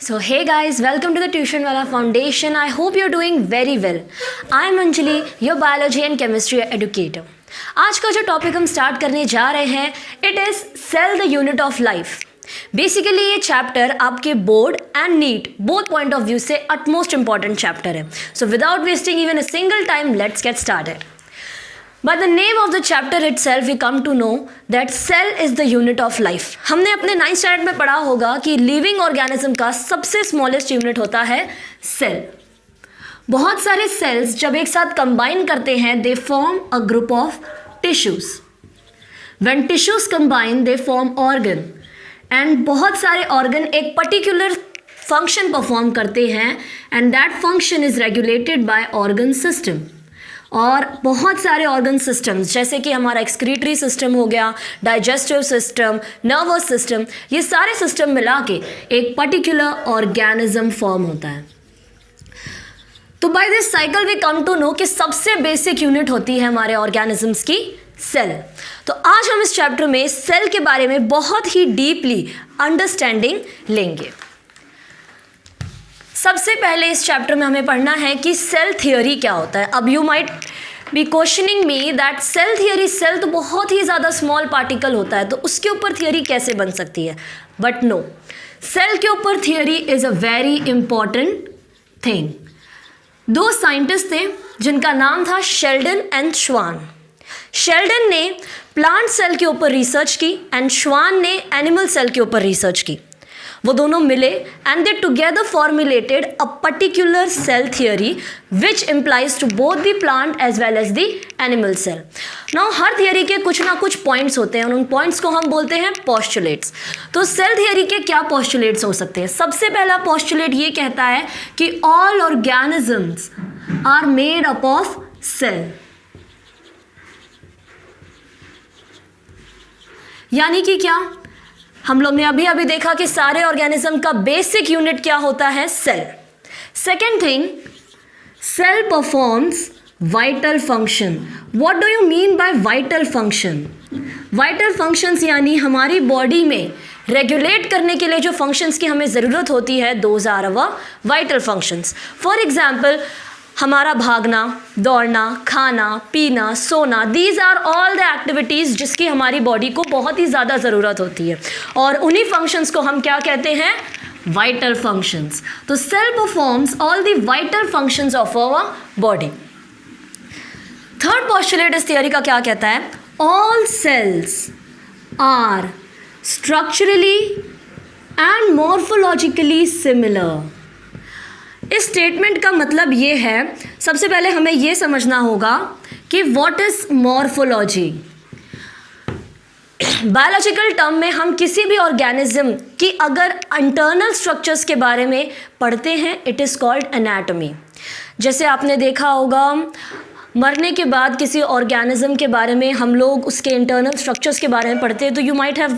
So hey guys, welcome to the Tuition Wala Foundation. I hope you're doing very well. I am Anjali, your biology and chemistry educator. आज का जो topic हम start करने जा रहे हैं it is cell the unit of life. Basically ये chapter आपके board and NEET both point of view से अटमोस्ट इंपॉर्टेंट चैप्टर है. So without wasting even a single time let's get started. By the name of the chapter itself, we come to know that cell is the unit of life. हमने अपने 9th standard में पढ़ा होगा कि living organism का सबसे smallest unit होता है सेल. बहुत सारे सेल्स जब एक साथ कंबाइन करते हैं they form a group of tissues. When tissues combine they form organ and बहुत सारे ऑर्गन एक पर्टिकुलर फंक्शन परफॉर्म करते हैं and that function is regulated bye organ system. और बहुत सारे ऑर्गन सिस्टम्स जैसे कि हमारा एक्सक्रीटरी सिस्टम हो गया, डाइजेस्टिव सिस्टम, नर्वस सिस्टम, ये सारे सिस्टम मिला के एक पर्टिकुलर ऑर्गेनिज्म फॉर्म होता है. तो by this cycle we come to know कि सबसे बेसिक यूनिट होती है हमारे ऑर्गेनिजम्स की सेल. तो आज हम इस चैप्टर में सेल के बारे में बहुत ही डीपली अंडरस्टैंडिंग लेंगे. सबसे पहले इस चैप्टर में हमें पढ़ना है कि सेल थियोरी क्या होता है. अब you might be questioning me that cell theory, cell तो बहुत ही ज़्यादा स्मॉल पार्टिकल होता है तो उसके ऊपर थियोरी कैसे बन सकती है. बट नो, सेल के ऊपर theory is a very important thing. दो साइंटिस्ट थे जिनका नाम था शेल्डन एंड श्वान. शेल्डन ने प्लांट सेल के ऊपर रिसर्च की एंड श्वान ने एनिमल सेल के ऊपर रिसर्च की. वो दोनों मिले and they together formulated a particular cell theory which implies to both the plant as well as the animal cell. Now हर थियोरी के कुछ ना कुछ पॉइंट्स होते हैं और उन पॉइंट्स को हम बोलते हैं पोस्टुलेट्स. तो सेल थियोरी के क्या पोस्टुलेट्स हो सकते हैं. सबसे पहला पोस्टुलेट ये कहता है कि all organisms are made up of cell. यानी कि क्या, हम लोग ने अभी अभी देखा कि सारे ऑर्गेनिज्म का बेसिक यूनिट क्या होता है, cell. Second thing, cell performs vital function. What do you mean by vital function. Vital functions यानी हमारी बॉडी में रेगुलेट करने के लिए जो फंक्शंस की हमें ज़रूरत होती है those are our vital functions. For example हमारा भागना, दौड़ना, खाना, पीना, सोना, these are all the activities जिसकी हमारी बॉडी को बहुत ही ज़्यादा ज़रूरत होती है और उन्हीं फंक्शंस को हम क्या कहते हैं, वाइटल फंक्शंस. तो cell performs all the vital functions of our body. Third postulate इस थियरी का क्या कहता है, all cells are structurally and morphologically similar. इस स्टेटमेंट का मतलब ये है, सबसे पहले हमें ये समझना होगा कि what is morphology. Biological term में हम किसी भी ऑर्गेनिज्म की अगर इंटरनल स्ट्रक्चर्स के बारे में पढ़ते हैं इट इज़ कॉल्ड एनाटॉमी. जैसे आपने देखा होगा मरने के बाद किसी ऑर्गेनिज्म के बारे में हम लोग उसके इंटरनल स्ट्रक्चर्स के बारे में पढ़ते हैं तो यू माइट हैव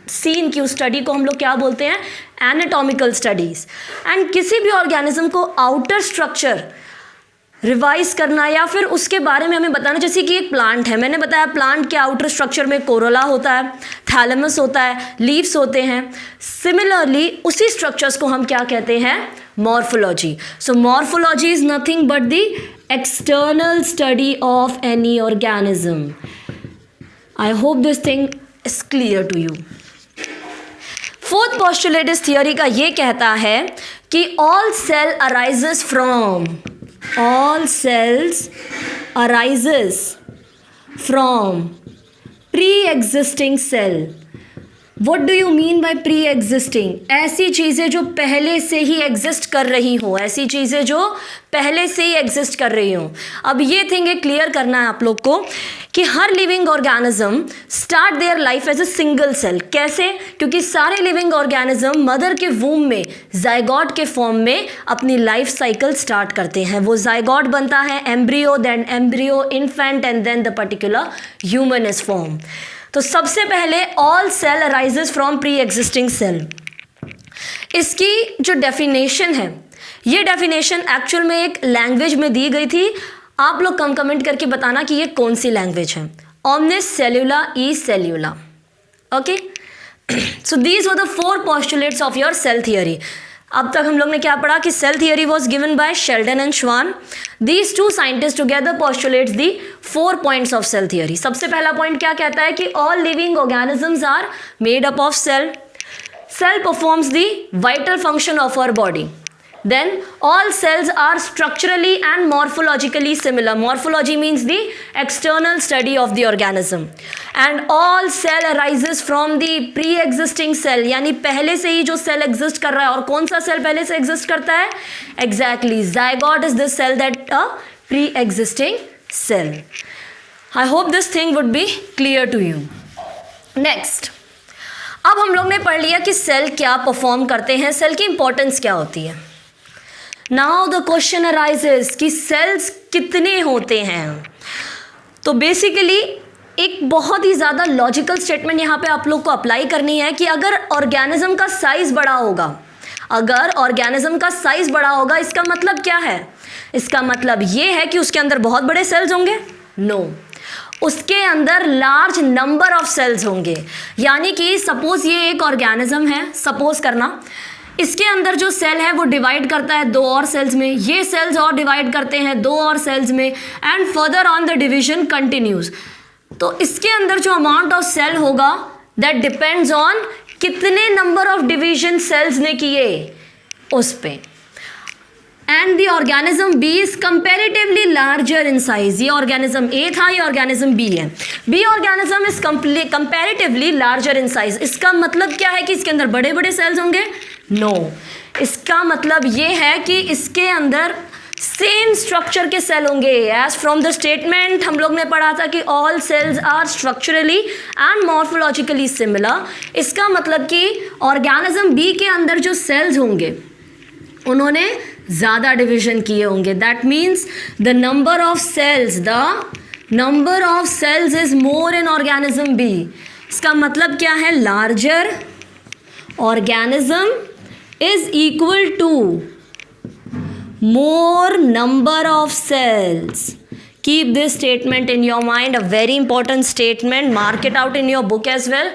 सीन की उस स्टडी को हम लोग क्या बोलते हैं, एनाटॉमिकल स्टडीज़. एंड किसी भी ऑर्गेनिज्म को आउटर स्ट्रक्चर रिवाइज करना या फिर उसके बारे में हमें बताना, जैसे कि एक प्लांट है, मैंने बताया प्लांट के आउटर स्ट्रक्चर में कोरोला होता है, थैलेमस होता है, लीव्स होते हैं. सिमिलरली उसी स्ट्रक्चर्स को हम क्या कहते हैं, morphology. So morphology is nothing but the external study of any organism. I hope this thing is clear to you. Fourth postulate इस थियोरी का ये कहता है कि all cell arises from, all cells arises from pre existing cell. What do you mean by pre existing. ऐसी चीज़ें जो पहले से ही एग्जिस्ट कर रही हों, ऐसी चीज़ें जो पहले से ही एग्जिस्ट कर रही हों. अब ये थिंग एक क्लियर करना है आप लोग को कि हर living organism start their life as a single cell. कैसे, क्योंकि सारे लिविंग ऑर्गेनिज्म मदर के वूम में जाइगोट के फॉर्म में अपनी लाइफ साइकिल स्टार्ट करते हैं. वो जाइगोट बनता है, embryo, then embryo, infant and then the particular human is form. तो सबसे पहले all cell arises from pre existing cell. इसकी जो डेफिनेशन है, ये डेफिनेशन एक्चुअल में एक लैंग्वेज में दी गई थी. आप लोग कमेंट करके बताना कि ये कौन सी लैंग्वेज है. omnis cellula e cellula. Okay. So these were the four postulates of your cell theory. अब तक हम लोग ने क्या पढ़ा कि cell theory was given by Schleiden and Schwann. These two scientist together postulates the 4 points of cell theory. सबसे पहला पॉइंट क्या कहता है कि all living organisms are made up of cell. Cell performs the vital function of our body. Then all cells are structurally and morphologically similar. Morphology means the external study of the organism. And all cell arises from the pre-existing cell. यानी पहले से ही जो cell exist कर रहा है. और कौन सा cell पहले से exist करता है? Exactly. Zygote is the cell that a pre-existing cell. I hope this thing would be clear to you. Next. अब हम लोग ने पढ़ लिया कि सेल क्या परफॉर्म करते हैं, सेल की इंपॉर्टेंस क्या होती है. नाउ द क्वेश्चन अराइजेस कि सेल्स कितने होते हैं. तो बेसिकली एक बहुत ही ज़्यादा लॉजिकल स्टेटमेंट यहाँ पे आप लोग को अप्लाई करनी है कि अगर ऑर्गेनिज्म का साइज़ बड़ा होगा, अगर ऑर्गेनिज्म का साइज़ बड़ा होगा, इसका मतलब क्या है? इसका मतलब ये है कि उसके अंदर बहुत बड़े सेल्स होंगे? नो, उसके अंदर लार्ज नंबर ऑफ सेल्स होंगे. यानी कि सपोज ये एक ऑर्गेनिज्म है, सपोज करना, इसके अंदर जो सेल है वो डिवाइड करता है 2 और सेल्स में, ये सेल्स और डिवाइड करते हैं 2 और सेल्स में, and further on the division continues. तो इसके अंदर जो अमाउंट ऑफ सेल होगा दैट डिपेंड्स ऑन कितने नंबर ऑफ डिवीजन सेल्स ने किए उस पे. And the organism B is comparatively larger in size. ये ऑर्गेनिज्म ए था, ये ऑर्गेनिज्म बी है. B organism is comparatively larger in size. इसका मतलब क्या है कि इसके अंदर बड़े बड़े सेल्स होंगे? नो, इसका मतलब ये है कि इसके अंदर सेम स्ट्रक्चर के सेल होंगे. एज फ्रॉम द स्टेटमेंट हम लोग ने पढ़ा था कि all cells are structurally and morphologically similar. इसका मतलब कि ऑर्गेनिज्म बी के अंदर जो सेल्स होंगे उन्होंने ज़्यादा डिवीजन किए होंगे. That means the number of cells is more in organism B. इसका मतलब क्या है? Larger organism is equal to more number of cells. Keep this statement in your mind, a very important statement. Mark it out in your book as well.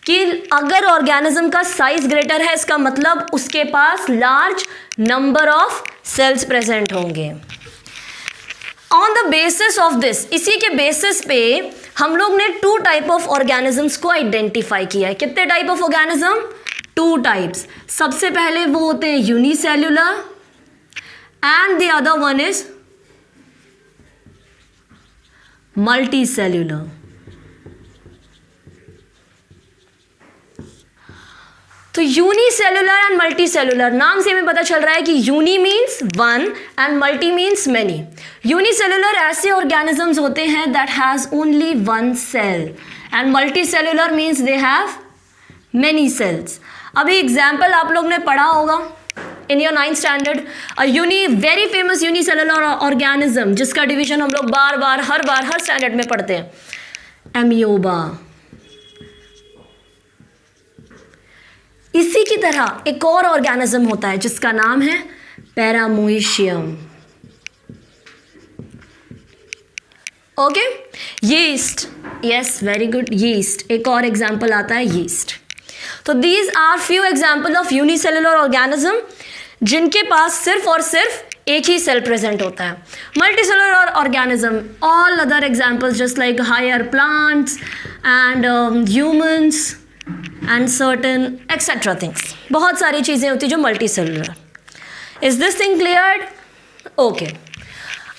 कि अगर organism का size greater है, इसका मतलब उसके पास large number of cells present होंगे. On the basis of this, इसी के बेसिस पे हम लोग ने 2 टाइप ऑफ ऑर्गेनिजम्स को आइडेंटिफाई किया है. कितने टाइप ऑफ ऑर्गेनिज्म? 2 टाइप्स. सबसे पहले वो होते हैं unicellular and the other one is multicellular. तो यूनिसेल्युलर एंड मल्टीसेल्युलर नाम से हमें पता चल रहा है कि uni means 1 and multi means many. Unicellular ऐसे ऑर्गेनिजम्स होते हैं that has only 1 cell and multicellular means they have many cells. अभी एग्जाम्पल आप लोग ने पढ़ा होगा in your 9th standard, a very famous unicellular organism जिसका डिवीजन हम लोग हर स्टैंडर्ड में पढ़ते हैं, एमियोबा. इसी की तरह एक और ऑर्गेनिज्म होता है जिसका नाम है paramecium. Okay, yeast. Yes, very good. Yeast एक और एग्जाम्पल आता है, यीस्ट. तो these are few example of unicellular organism जिनके पास सिर्फ और सिर्फ एक ही सेल प्रेजेंट होता है. Multicellular organism, all other examples just like higher plants and humans and certain etcetera things. बहुत सारी चीज़ें होती जो मल्टीसेल्युलर. Is this thing cleared? Okay.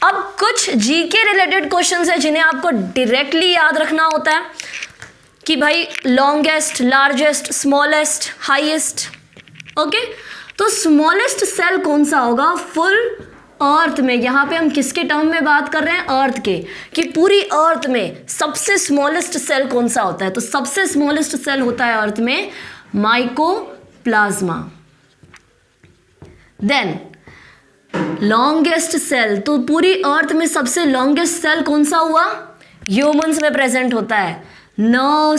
अब कुछ जीके रिलेटेड क्वेश्चंस है जिन्हें आपको डायरेक्टली याद रखना होता है कि भाई longest, largest, smallest, highest. Okay, तो स्मॉलेस्ट सेल कौन सा होगा फुल अर्थ में? यहाँ पे हम किसके टर्म में बात कर रहे हैं? अर्थ के. कि पूरी अर्थ में सबसे स्मॉलेस्ट सेल कौन सा होता है? तो सबसे स्मॉलेस्ट सेल होता है अर्थ में माइकोप्लाज्मा. देन लॉन्गेस्ट सेल, तो पूरी अर्थ में सबसे लॉन्गेस्ट सेल कौन सा हुआ? ह्यूमंस में प्रेजेंट होता है nerve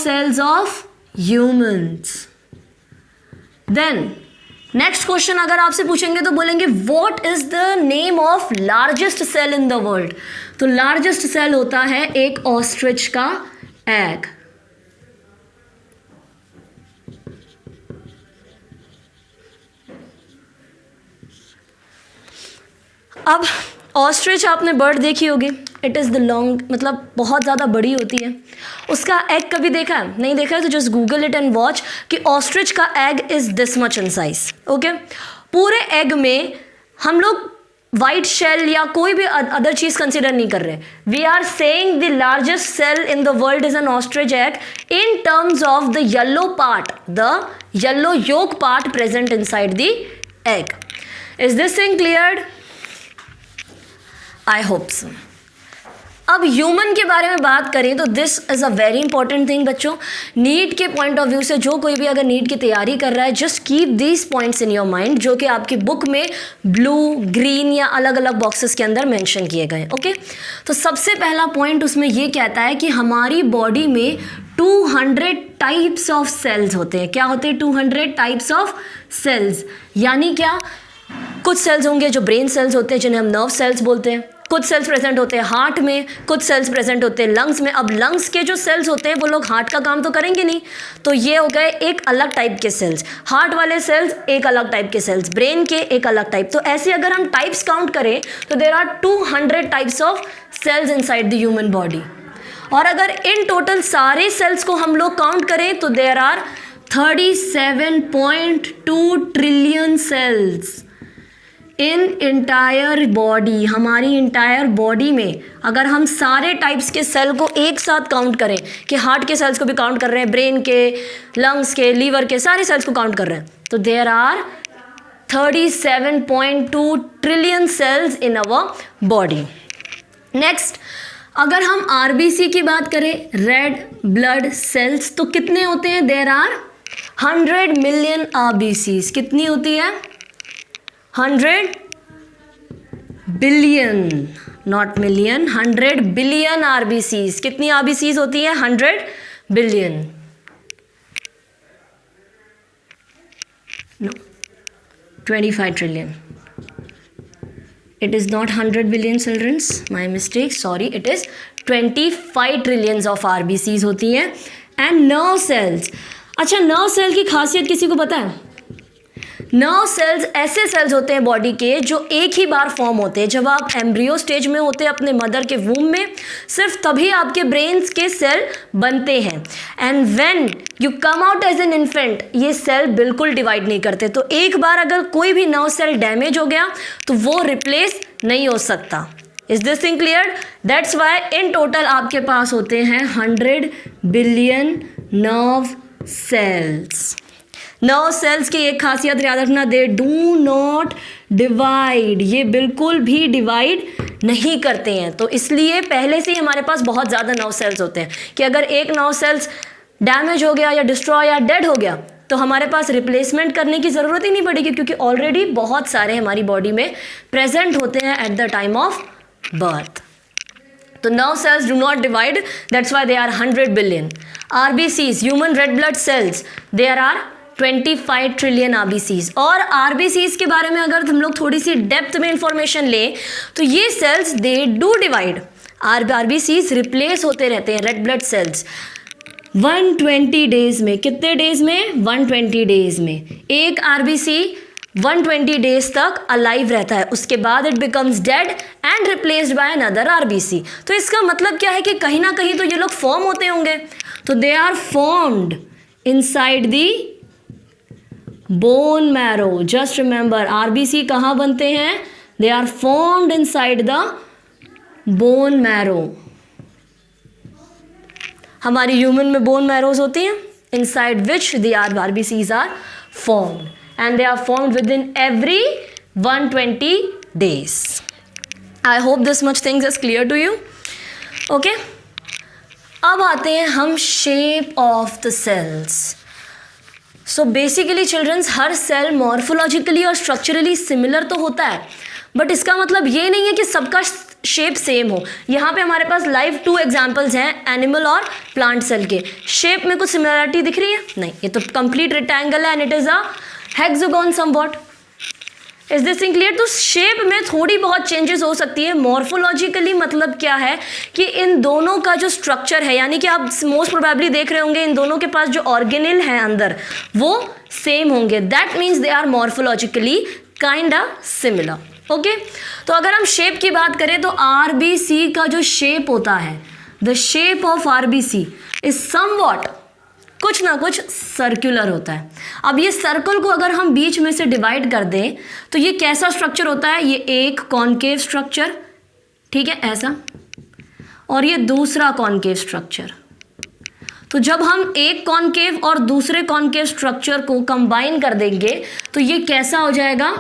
cells of humans. Then next question अगर आपसे पूछेंगे तो बोलेंगे what is the name of largest cell in the world? तो लार्जेस्ट सेल होता है एक ऑस्ट्रिच का एग. अब ऑस्ट्रिच आपने बर्ड देखी होगी, इट इज़ द लॉन्ग, मतलब बहुत ज़्यादा बड़ी होती है। उसका एग कभी देखा है? नहीं देखा है तो just Google it and watch कि ऑस्ट्रिच का egg is this much in size. Okay, पूरे एग में हम लोग वाइट शेल या कोई भी अदर चीज़ कंसिडर नहीं कर रहे। We are saying the largest cell in the world is an ostrich egg in terms of the yellow part, the yellow yolk part present inside the egg. Is this thing cleared? I hope so. अब human के बारे में बात करें तो this is a very important thing बच्चों। NEET के point of view से जो कोई भी अगर नीट की तैयारी कर रहा है, just keep these points in your mind, जो कि आपकी बुक में ब्लू, ग्रीन या अलग अलग बॉक्सेस के अंदर मेंशन किए गए। ओके, तो सबसे पहला पॉइंट उसमें ये कहता है कि हमारी बॉडी में 200 टाइप्स ऑफ सेल्स होते हैं। क्या होते हैं? 200 टाइप्स ऑफ सेल्स। यानी क्या? कुछ सेल्स होंगे जो ब्रेन सेल्स होते हैं, जिन्हें हम नर्व सेल्स बोलते हैं। कुछ सेल्स प्रेजेंट होते हैं हार्ट में, कुछ सेल्स प्रेजेंट होते हैं लंग्स में। अब लंग्स के जो सेल्स होते हैं वो लोग हार्ट का काम तो करेंगे नहीं, तो ये हो गए एक अलग टाइप के सेल्स। हार्ट वाले सेल्स एक अलग टाइप के सेल्स, ब्रेन के एक अलग टाइप। तो ऐसे अगर हम टाइप्स काउंट करें तो there are 200 types of cells inside the human body. और अगर इन टोटल सारे सेल्स को हम लोग काउंट करें तो there are 37.2 trillion cells in entire body. हमारी इंटायर बॉडी में अगर हम सारे टाइप्स के सेल को एक साथ काउंट करें, कि हार्ट के सेल्स को भी काउंट कर रहे हैं, ब्रेन के, लंग्स के, लीवर के, सारे सेल्स को काउंट कर रहे हैं, तो there are 37.2 trillion cells in our body. Next, अगर हम आरबीसी की बात करें, रेड ब्लड सेल्स, तो कितने होते हैं? There are 100 million RBCs. कितनी होती है? 100 billion, not million, 100 billion RBCs. कितनी आरबीसीज होती है? 100 billion. No, 25 trillion. It is not 100 billion childrens, my mistake, sorry, it is 25 trillions of RBCs होती हैं। And nerve cells, अच्छा नर्व सेल की खासियत किसी को पता है? नर्व सेल्स ऐसे सेल्स होते हैं बॉडी के जो एक ही बार फॉर्म होते हैं। जब आप एम्ब्रियो स्टेज में होते हैं अपने मदर के वूम में, सिर्फ तभी आपके ब्रेन्स के सेल बनते हैं। And when you come out as an infant, ये सेल बिल्कुल डिवाइड नहीं करते। तो एक बार अगर कोई भी नर्व सेल डैमेज हो गया तो वो रिप्लेस नहीं हो सकता। Is this thing clear? That's why in total आपके पास होते हैं 100 billion nerve cells. Nerve cells की एक खासियत याद रखना, दे डू नॉट डिवाइड, ये बिल्कुल भी डिवाइड नहीं करते हैं। तो इसलिए पहले से ही हमारे पास बहुत ज़्यादा नर्व सेल्स होते हैं कि अगर एक नर्व सेल्स डैमेज हो गया या डिस्ट्रॉय या डेड हो गया तो हमारे पास रिप्लेसमेंट करने की ज़रूरत ही नहीं पड़ेगी, क्योंकि ऑलरेडी बहुत सारे हमारी बॉडी में प्रेजेंट होते हैं at the time of birth. तो nerve cells do not divide, that's why they are 100 billion. RBCs, human red blood cells, there are 25 trillion RBCs. और आरबीसीज के बारे में अगर हम लोग थोड़ी सी डेप्थ में इंफॉर्मेशन लें तो ये cells they do divide. RBCs replace होते रहते हैं रेड ब्लड सेल्स 120 डेज में। कितने डेज में? 120 डेज में। एक आरबीसी 120 डेज तक अलाइव रहता है, उसके बाद it becomes dead and replaced by another RBC. तो इसका मतलब क्या है कि कहीं ना कहीं तो ये लोग फॉर्म होते होंगे। तो they are formed inside the bone marrow. Just remember, RBC कहाँ बनते हैं? They are formed inside the bone marrow. हमारी ह्यूमन में बोन मैरोज होती हैं, inside which the RBCs are formed, and they are formed within every 120 days. I hope this much things is clear to you. Okay? अब आते हैं हम shape of the cells. So basically children, her cell morphologically और structurally similar तो होता है, but इसका मतलब ये नहीं है कि सबका शेप सेम हो। यहाँ पे हमारे पास लाइव 2 एग्जाम्पल्स हैं एनिमल और प्लांट सेल के। शेप में कुछ सिमिलरिटी दिख रही है? नहीं, ये तो कंप्लीट रेक्टेंगल है and it is a hexagon somewhat. Is this thing clear? तो शेप में थोड़ी बहुत चेंजेस हो सकती है। मॉर्फोलॉजिकली मतलब क्या है कि इन दोनों का जो स्ट्रक्चर है, यानी कि आप मोस्ट प्रोबेबली देख रहे होंगे इन दोनों के पास जो ऑर्गेनेल है अंदर वो सेम होंगे। That means they are morphologically kind of similar. Okay, तो अगर हम शेप की बात करें तो आरबीसी का जो शेप होता है, the shape of RBC is somewhat, कुछ ना कुछ सर्कुलर होता है। अब ये सर्कल को अगर हम बीच में से डिवाइड कर दें तो ये कैसा स्ट्रक्चर होता है, ये एक कॉनकेव स्ट्रक्चर, ठीक है, ऐसा, और ये दूसरा कॉनकेव स्ट्रक्चर। तो जब हम एक कॉनकेव और दूसरे कॉनकेव स्ट्रक्चर को कंबाइन कर देंगे तो ये कैसा हो जाएगा,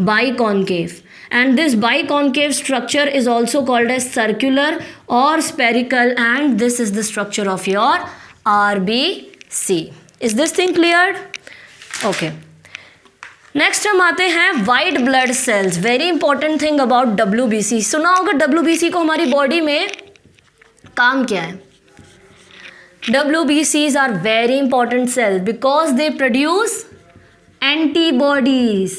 biconcave, and this biconcave structure is also called as circular और spherical, and this is the structure of your RBC. Is this thing clear? Okay, next हम आते हैं white blood cells. Very important thing about WBC, सुना होगा WBC को हमारी body में काम क्या है। WBCs are very important cells because they produce antibodies.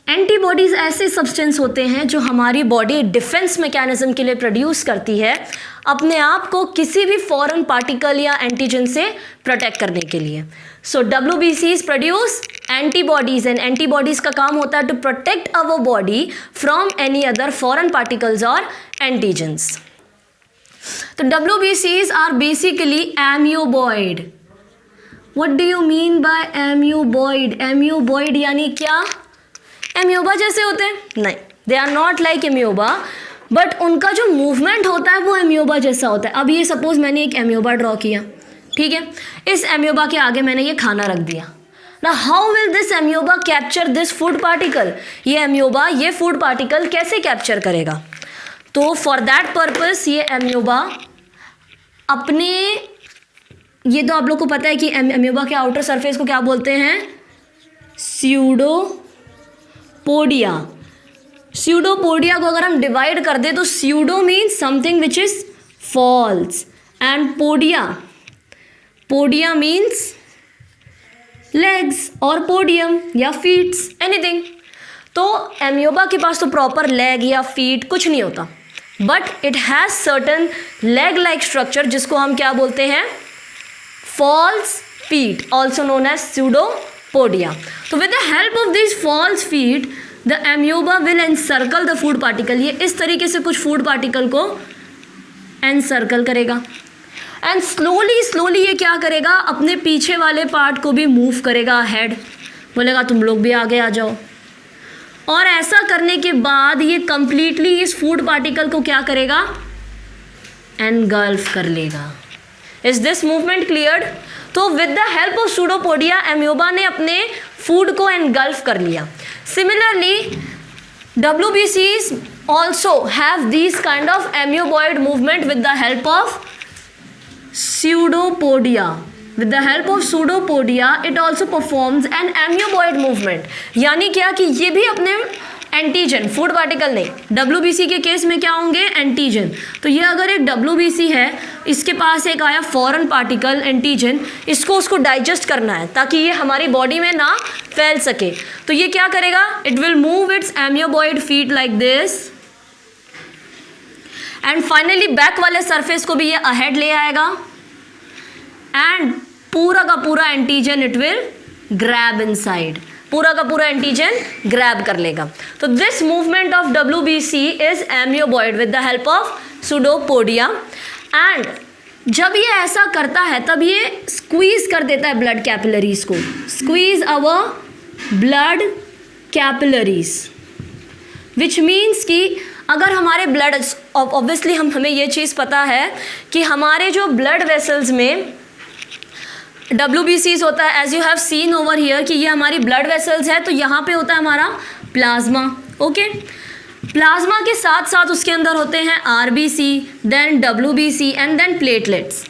Antibodies ऐसे सब्सटेंस होते हैं जो हमारी बॉडी डिफेंस मैकेनिज्म के लिए प्रोड्यूस करती है, अपने आप को किसी भी फॉरेन पार्टिकल या एंटीजन से प्रोटेक्ट करने के लिए। So WBCs produce antibodies, and antibodies का काम होता है to protect our body from any other foreign particles और एंटीजन्स। तो WBCs are basically amoeboid. What do you mean by amoeboid? Amoeboid यानी क्या? एम्यूबा जैसे होते हैं? नहीं, they are not like amoeba, but उनका जो मूवमेंट होता है वो एम्यूबा जैसा होता है। अब ये सपोज मैंने एक एम्यूबा ड्रॉ किया, ठीक है, इस एम्यूबा के आगे मैंने ये खाना रख दिया। Now how will this amoeba capture this food particle? ये एम्यूबा ये फूड पार्टिकल कैसे कैप्चर करेगा? तो फॉर दैट पर्पस ये एम्यूबा अपने, ये तो आप लोग को पता है कि एम्यूबा के आउटर सरफेस को क्या बोलते हैं, स्यूडोपोडिया। स्यूडोपोडिया को अगर हम डिवाइड कर दें तो pseudo means something which is false, and podia, podia means legs, और पोडियम या फीट्स, एनीथिंग। तो एम्यूबा के पास तो प्रॉपर लेग या फीट कुछ नहीं होता, but it has certain leg like structure जिसको हम क्या बोलते हैं, false feet, also known as pseudopodia. तो with the help of this false feet the amoeba will encircle the food particle. ये इस तरीके से कुछ फूड पार्टिकल को एनसर्कल करेगा, एंड स्लोली स्लोली ये क्या करेगा, अपने पीछे वाले पार्ट को भी मूव करेगा हेड, बोलेगा तुम लोग भी आगे आ जाओ। और ऐसा करने के बाद ये कंप्लीटली इस फूड पार्टिकल को क्या करेगा, एनगल्फ कर लेगा। Is this movement cleared? तो with the help of pseudopodia amoeba ने अपने फूड को एनगल्फ कर लिया। Similarly WBCs also have these kind of amoeboid movement with the help of pseudopodia. With the help of pseudopodia, it also performs an amoeboid movement. यानी क्या कि ये भी अपने एंटीजन, फूड पार्टिकल नहीं, WBC के केस में क्या होंगे, एंटीजन। तो ये अगर एक WBC है, इसके पास एक आया फॉरेन पार्टिकल एंटीजन, इसको उसको डाइजेस्ट करना है ताकि ये हमारी बॉडी में ना फैल सके। तो ये क्या करेगा, it will move its amoeboid feet like this, and finally back वाले सरफेस को भी ये अहेड ले आएगा, एंड पूरा का पूरा antigen it will grab inside, पूरा का पूरा एंटीजन ग्रैब कर लेगा। तो this movement of WBC is amoeboid with the help of pseudopodia, and जब ये ऐसा करता है तब ये स्क्वीज कर देता है ब्लड कैपिलरीज को, squeeze our blood capillaries, which means कि अगर हमारे ब्लड, ऑब्वियसली हमें ये चीज़ पता है कि हमारे जो ब्लड वेसल्स में WBCs होता है, as you have seen over here कि ये हमारी ब्लड वेसल्स है, तो यहाँ पे होता है हमारा प्लाज्मा। ओके, प्लाज्मा के साथ साथ उसके अंदर होते हैं RBC, then WBC and then platelets.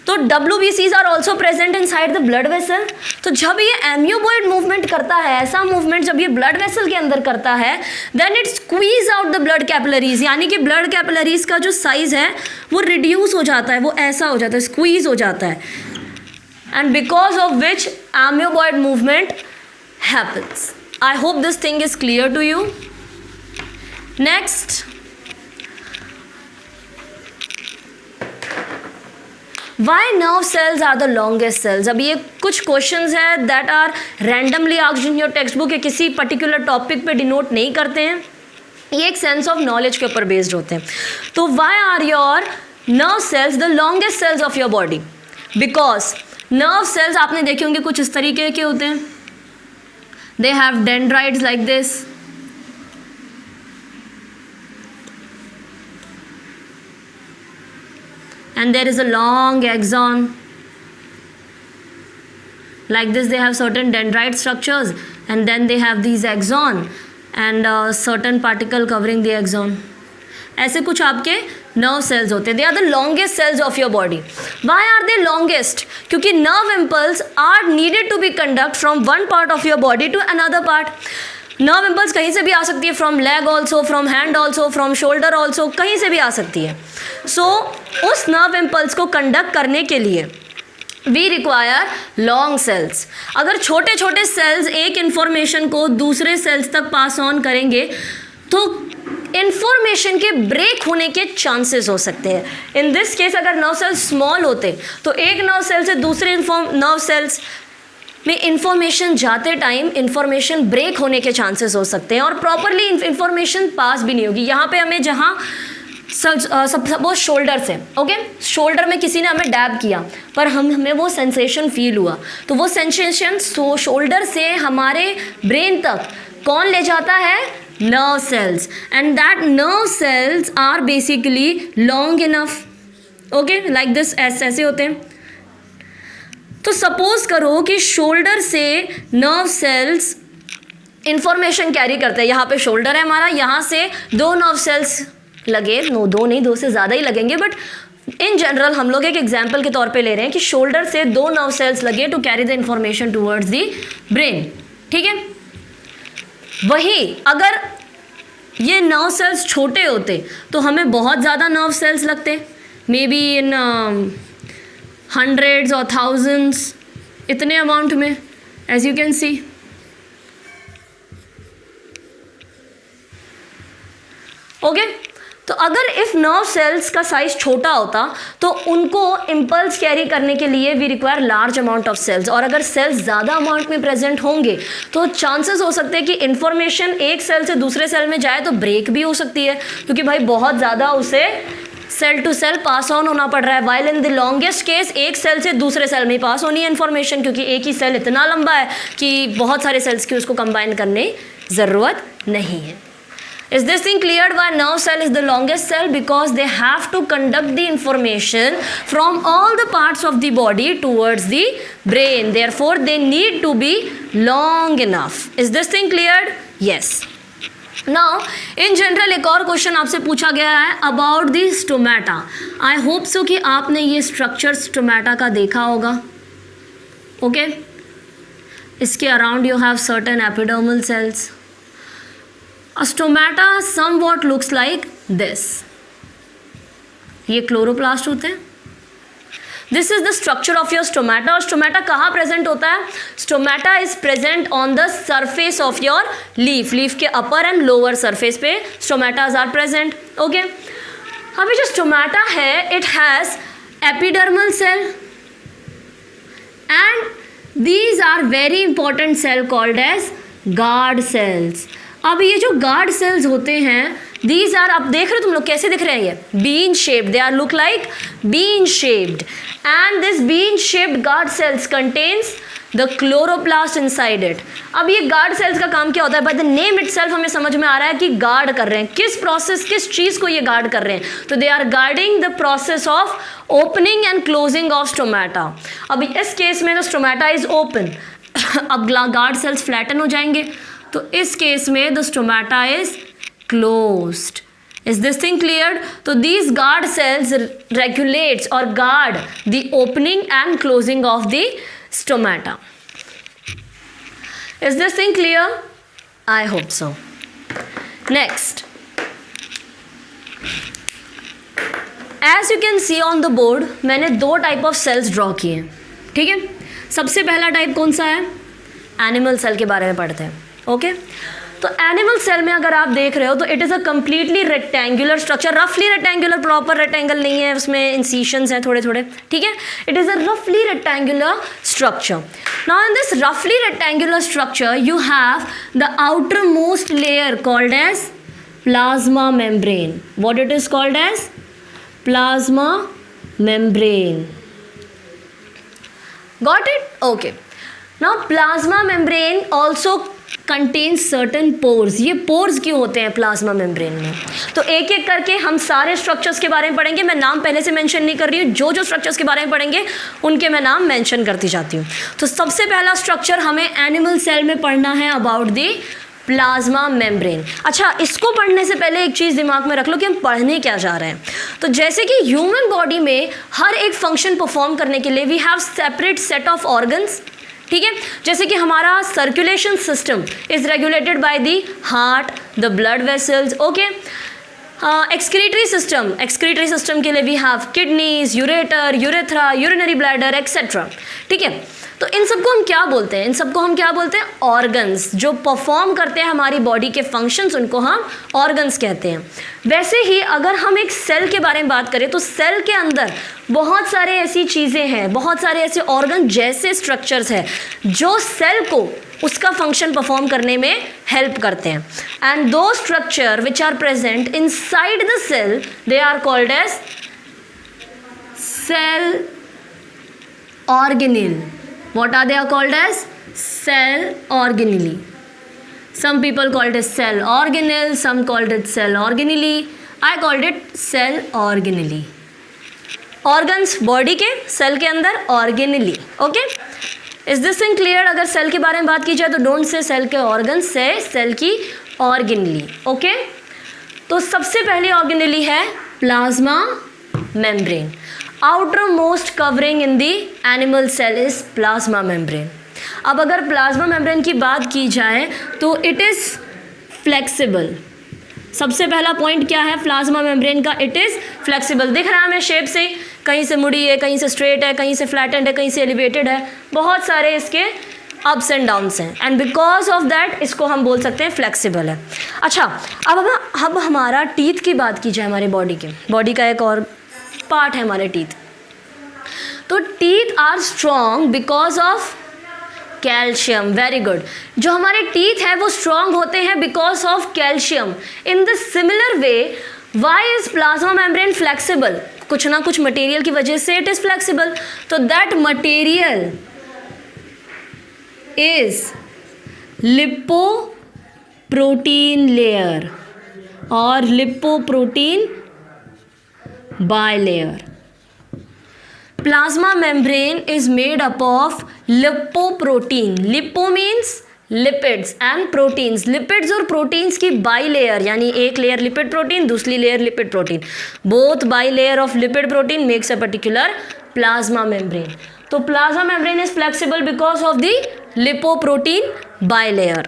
तो WBCs are also present inside the blood vessel. तो जब ये एमियोबॉइड मूवमेंट करता है, ऐसा मूवमेंट जब ये ब्लड वेसल के अंदर करता है, then it squeeze out the blood capillaries, यानी कि ब्लड कैपिलरीज का जो साइज है वो रिड्यूस हो जाता है, वो ऐसा हो जाता है, स्क्वीज हो जाता है, and because of which amoeboid movement happens. I hope this thing is clear to you. Next, why nerve cells are the longest cells? अब ये कुछ questions हैं that are randomly asked in your textbook, या किसी particular topic पे denote नहीं करते हैं, ये एक सेंस ऑफ नॉलेज के ऊपर बेस्ड होते हैं। तो why are your nerve cells the longest cells of your body? Because nerve cells आपने देखे होंगे कुछ इस तरीके के होते हैं, they have dendrites like this, and there is a long axon like this. They have certain dendrite structures and then they have these axon and certain particle covering the axon. ऐसे कुछ आपके नर्व सेल्स होते हैं। They are the longest cells of your body. Why are they longest? क्योंकि nerve impulse are needed to be conduct from one part of your body to another part. Nerve impulse कहीं से भी आ सकती है, from leg also, from hand also, from shoulder also, कहीं से भी आ सकती है। सो उस नर्व इम्पल्स को कंडक्ट करने के लिए वी रिक्वायर लॉन्ग सेल्स। अगर छोटे छोटे सेल्स एक इंफॉर्मेशन को दूसरे सेल्स तक पास ऑन करेंगे तो इंफॉर्मेशन के ब्रेक होने के चांसेस हो सकते हैं। इन दिस केस अगर नर्व सेल्स स्मॉल होते तो एक नर्व सेल से दूसरे नर्व सेल्स में इंफॉर्मेशन जाते टाइम इंफॉर्मेशन ब्रेक होने के चांसेस हो सकते हैं और प्रॉपरली इंफॉर्मेशन पास भी नहीं होगी। यहाँ पे हमें जहाँ सपोज शोल्डर से, ओके, शोल्डर में किसी ने हमें डैब किया पर हमें वो सेंसेशन फील हुआ, तो वो सेंसेशन शोल्डर से हमारे ब्रेन तक कौन ले जाता है? Nerve cells. And that nerve cells are basically long enough, okay, like this, ऐसे होते हैं। तो सपोज करो कि शोल्डर से नर्व सेल्स इंफॉर्मेशन कैरी करते हैं। यहाँ पे शोल्डर है हमारा, यहाँ से दो नर्व सेल्स लगे, दो नहीं, दो से ज़्यादा ही लगेंगे, बट इन जनरल हम लोग एक एग्जाम्पल के तौर पे ले रहे हैं कि शोल्डर से दो नर्व सेल्स लगे to carry the information towards the brain, ठीक है। वही अगर ये नर्व सेल्स छोटे होते तो हमें बहुत ज़्यादा नर्व सेल्स लगते, मे बी इन हंड्रेड्स और थाउजेंड्स, इतने अमाउंट में, as you can see. Okay, तो अगर इफ नर्व सेल्स का साइज छोटा होता तो उनको इम्पल्स कैरी करने के लिए we require large amount of cells, और अगर सेल्स ज़्यादा अमाउंट में प्रेजेंट होंगे तो चांसेस हो सकते हैं कि इन्फॉर्मेशन एक सेल से दूसरे सेल में जाए तो ब्रेक भी हो सकती है, क्योंकि भाई बहुत ज़्यादा उसे cell to cell pass on होना पड़ रहा है। While in the longest case एक सेल से दूसरे सेल में पास होनी है इन्फॉर्मेशन, क्योंकि एक ही सेल इतना लंबा है कि बहुत सारे सेल्स की उसको कंबाइन करने ज़रूरत नहीं है। Is this thing cleared? Why nerve cell is the longest cell? Because they have to conduct the information from all the parts of the body towards the brain. Therefore, they need to be long enough. Is this thing cleared? Yes. Now, in general एक और question आपसे पूछा गया है about the stomata. I hope so कि आपने ये structure stomata का देखा होगा. Okay? इसके around you have certain epidermal cells. A stomata somewhat looks like this. ये क्लोरोप्लास्ट होते हैं। This is the structure of your stomata. और stomata कहाँ प्रेजेंट होता है? Stomata is present on the surface of your leaf. Leaf के upper and lower surface पे stomatas are present. Okay? अभी जो stomata है, it has epidermal cell and these are very important cell called as guard cells. अब ये जो guard cells होते हैं, दीज आर, अब देख रहे हो तुम लोग कैसे दिख रहे हैं, ये bean shaped, they are look like bean shaped, and this bean shaped guard cells contains the chloroplast inside it. अब ये गार्ड सेल्स का काम क्या होता है? बाय द नेम इटसेल्फ हमें समझ में आ रहा है कि गार्ड कर रहे हैं, किस प्रोसेस, किस चीज़ को ये गार्ड कर रहे हैं, तो they are guarding the process of opening and closing of stomata. अब इस केस में द स्टोमेटा इज ओपन, अब गार्ड सेल्स फ्लैटन हो जाएंगे, तो इस केस में the stomata is closed. Is this thing clear? तो दीज गार्ड सेल्स रेगुलेट्स और guard the opening and closing of the stomata. Is this thing clear? I hope so. Next, as you can see on the board, मैंने दो type of sales draw किए हैं, ठीक है। सबसे पहला type कौन सा है? एनिमल सेल के बारे में पढ़ते हैं। ओके, तो एनिमल सेल में अगर आप देख रहे हो तो it is a completely rectangular structure, रफली रेक्टेंगुलर, प्रॉपर रेक्टेंगल नहीं है, उसमें इंसिशंस हैं थोड़े थोड़े, ठीक है। इट इज़ अ रफली rectangular structure. Now in this रफली rectangular structure you have the outer most layer called as plasma membrane. What it is called as? Plasma membrane. Got it? Okay. Now plasma membrane also contains certain pores. ये pores क्यों होते हैं plasma membrane में? तो एक एक करके हम सारे स्ट्रक्चर्स के बारे में पढ़ेंगे. मैं नाम पहले से मेंशन नहीं कर रही हूँ, जो जो स्ट्रक्चर्स के बारे में पढ़ेंगे उनके मैं नाम मेंशन करती जाती हूँ. तो सबसे पहला स्ट्रक्चर हमें एनिमल सेल में पढ़ना है अबाउट दी प्लाज्मा मेम्ब्रेन. अच्छा, इसको पढ़ने से पहले एक चीज़ दिमाग में रख लो कि हम पढ़ने क्या जा रहे हैं. तो जैसे कि ह्यूमन बॉडी में हर एक फंक्शन परफॉर्म करने के लिए we have separate set of organs. ठीक है, जैसे कि हमारा circulation system is regulated by the heart, the blood vessels. Okay, excretory system के लिए we have kidneys, ureter, urethra, urinary bladder etcetera. ठीक है, तो इन सबको हम क्या बोलते हैं? इन सबको हम क्या बोलते हैं? ऑर्गन्स. जो परफॉर्म करते हैं हमारी बॉडी के फंक्शंस उनको हम ऑर्गन्स कहते हैं. वैसे ही अगर हम एक सेल के बारे में बात करें तो सेल के अंदर बहुत सारे ऐसी चीज़ें हैं, बहुत सारे ऐसे ऑर्गन जैसे स्ट्रक्चर्स हैं जो सेल को उसका फंक्शन परफॉर्म करने में हेल्प करते हैं. एंड दो structure which are present inside the cell they are called as cell organelle. What are they called as? Cell organelle. Some people called it cell organelle, some called it cell organelle. I called it cell organelle. Organs body के, cell के अंदर organelle. Okay, is this thing clear? अगर cell के बारे में बात की जाए तो डोंट से सेल के ऑर्गन, से सेल की organelle. ओके, तो सबसे पहली organelle है plasma membrane. outermost covering in the animal cell is plasma membrane. अब अगर प्लाज्मा मेम्ब्रेन की बात की जाए तो इट इज़ फ्लेक्सिबल. सबसे पहला पॉइंट क्या है प्लाज्मा मेम्ब्रेन का? It is flexible. दिख रहा है हमें शेप से, कहीं से मुड़ी है, कहीं से स्ट्रेट है, कहीं से फ्लैटेंड है, कहीं से एलिवेटेड है. बहुत सारे इसके अप्स एंड डाउन्स हैं एंड बिकॉज ऑफ दैट इसको हम बोल सकते हैं फ्लेक्सिबल है. अच्छा, अब हमारा टीथ की बात की जाए, हमारे बॉडी का एक और पार्ट है हमारे टीथ. तो teeth are strong because of calcium. Very good. जो हमारे टीथ है वो स्ट्रॉन्ग होते हैं because of calcium. In the similar way why is plasma membrane flexible? कुछ ना कुछ मटेरियल की वजह से इट इज फ्लेक्सिबल. तो that material is lipoprotein layer और lipoprotein bilayer. Plasma membrane is made up of lipoprotein. Lipo means lipids and proteins. Lipids और proteins की bilayer, यानी एक layer lipid protein, दूसरी layer lipid protein. Both bilayer of lipid protein makes a particular plasma membrane. तो plasma membrane is flexible because of the lipoprotein bilayer.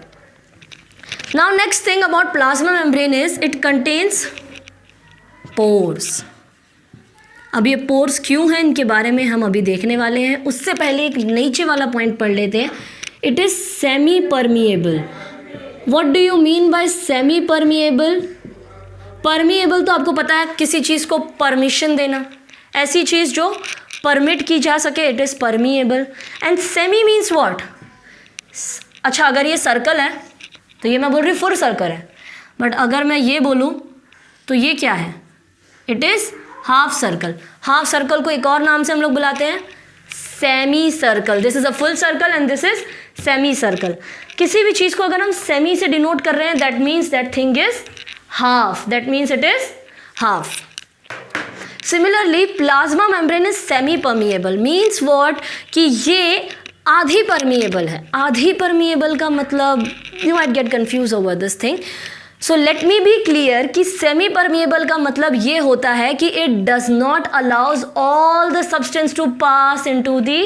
Now next thing about plasma membrane is it contains pores. अब ये pores क्यों हैं इनके बारे में हम अभी देखने वाले हैं. उससे पहले एक नीचे वाला पॉइंट पढ़ लेते हैं. It is semi permeable. What do you mean bye semi permeable? Permeable तो आपको पता है किसी चीज़ को परमिशन देना, ऐसी चीज़ जो परमिट की जा सके, it is permeable. And semi means what? अच्छा, अगर ये सर्कल है तो ये मैं बोल रही हूँ फुल सर्कल है, बट अगर मैं ये बोलूँ तो ये क्या है? It is half circle. Half circle को एक और नाम से हम लोग बुलाते हैं semi circle. This is a full circle and this is semi circle. किसी भी चीज़ को अगर हम सेमी से डिनोट कर रहे हैं that means that thing is half. That means it is half. Similarly plasma membrane is semi permeable. Means what? कि ये आधी परमिएबल है. आधी परमिएबल का मतलब you might get confuse over this thing. So let me be clear कि semi permeable का मतलब ये होता है कि it does not allows all the substance to pass into the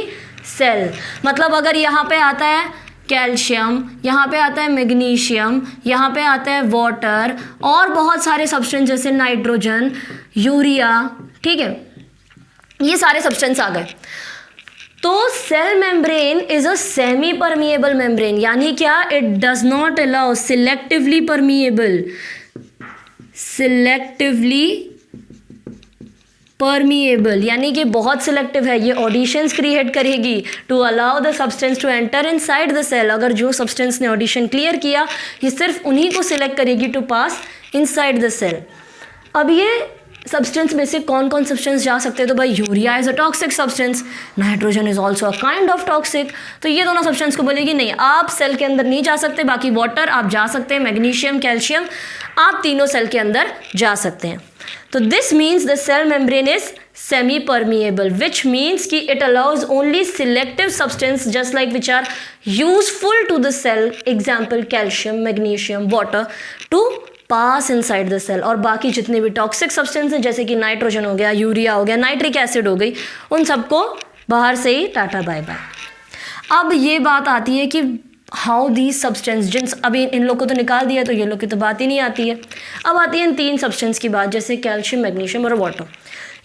cell. मतलब अगर यहाँ पे आता है कैल्शियम, यहाँ पे आता है मैग्नीशियम, यहाँ पे आता है वाटर और बहुत सारे सब्सटेंस जैसे नाइट्रोजन, यूरिया, ठीक है, ये सारे सब्सटेंस आ गए. तो cell membrane is a semi permeable membrane. यानी क्या? It does not allow selectively permeable, selectively permeable यानी कि बहुत सिलेक्टिव है, ये ऑडिशंस क्रिएट करेगी to allow the substance to enter inside the cell. अगर जो सब्सटेंस ने ऑडिशन क्लियर किया ये सिर्फ उन्हीं को सिलेक्ट करेगी to pass inside the cell. अब ये सब्सटेंस में से कौन कौन सब्सटेंस जा सकते हैं, तो भाई urea is a toxic substance, nitrogen is also a kind of toxic. तो ये दोनों सब्सटेंस को बोलेगी नहीं आप सेल के अंदर नहीं जा सकते, बाकी वाटर आप जा सकते हैं, मैग्नीशियम कैल्शियम आप तीनों सेल के अंदर जा सकते हैं। तो this means the cell membrane is semi permeable which means कि it allows only selective substance just like which are useful to the cell, example calcium magnesium water, to pass inside the cell. और बाकी जितने भी toxic substance हैं जैसे कि nitrogen हो गया, यूरिया हो गया, नाइट्रिक एसिड हो गई, उन सबको बाहर से ही टाटा बाय बाय। अब ये बात आती है कि हाउ दीज सब्सटेंस, जिन अभी इन लोग को तो निकाल दिया तो ये लोग की तो बात ही नहीं आती है। अब आती है इन तीन सब्सटेंस की बात, जैसे कैल्शियम मैग्नीशियम और वाटर।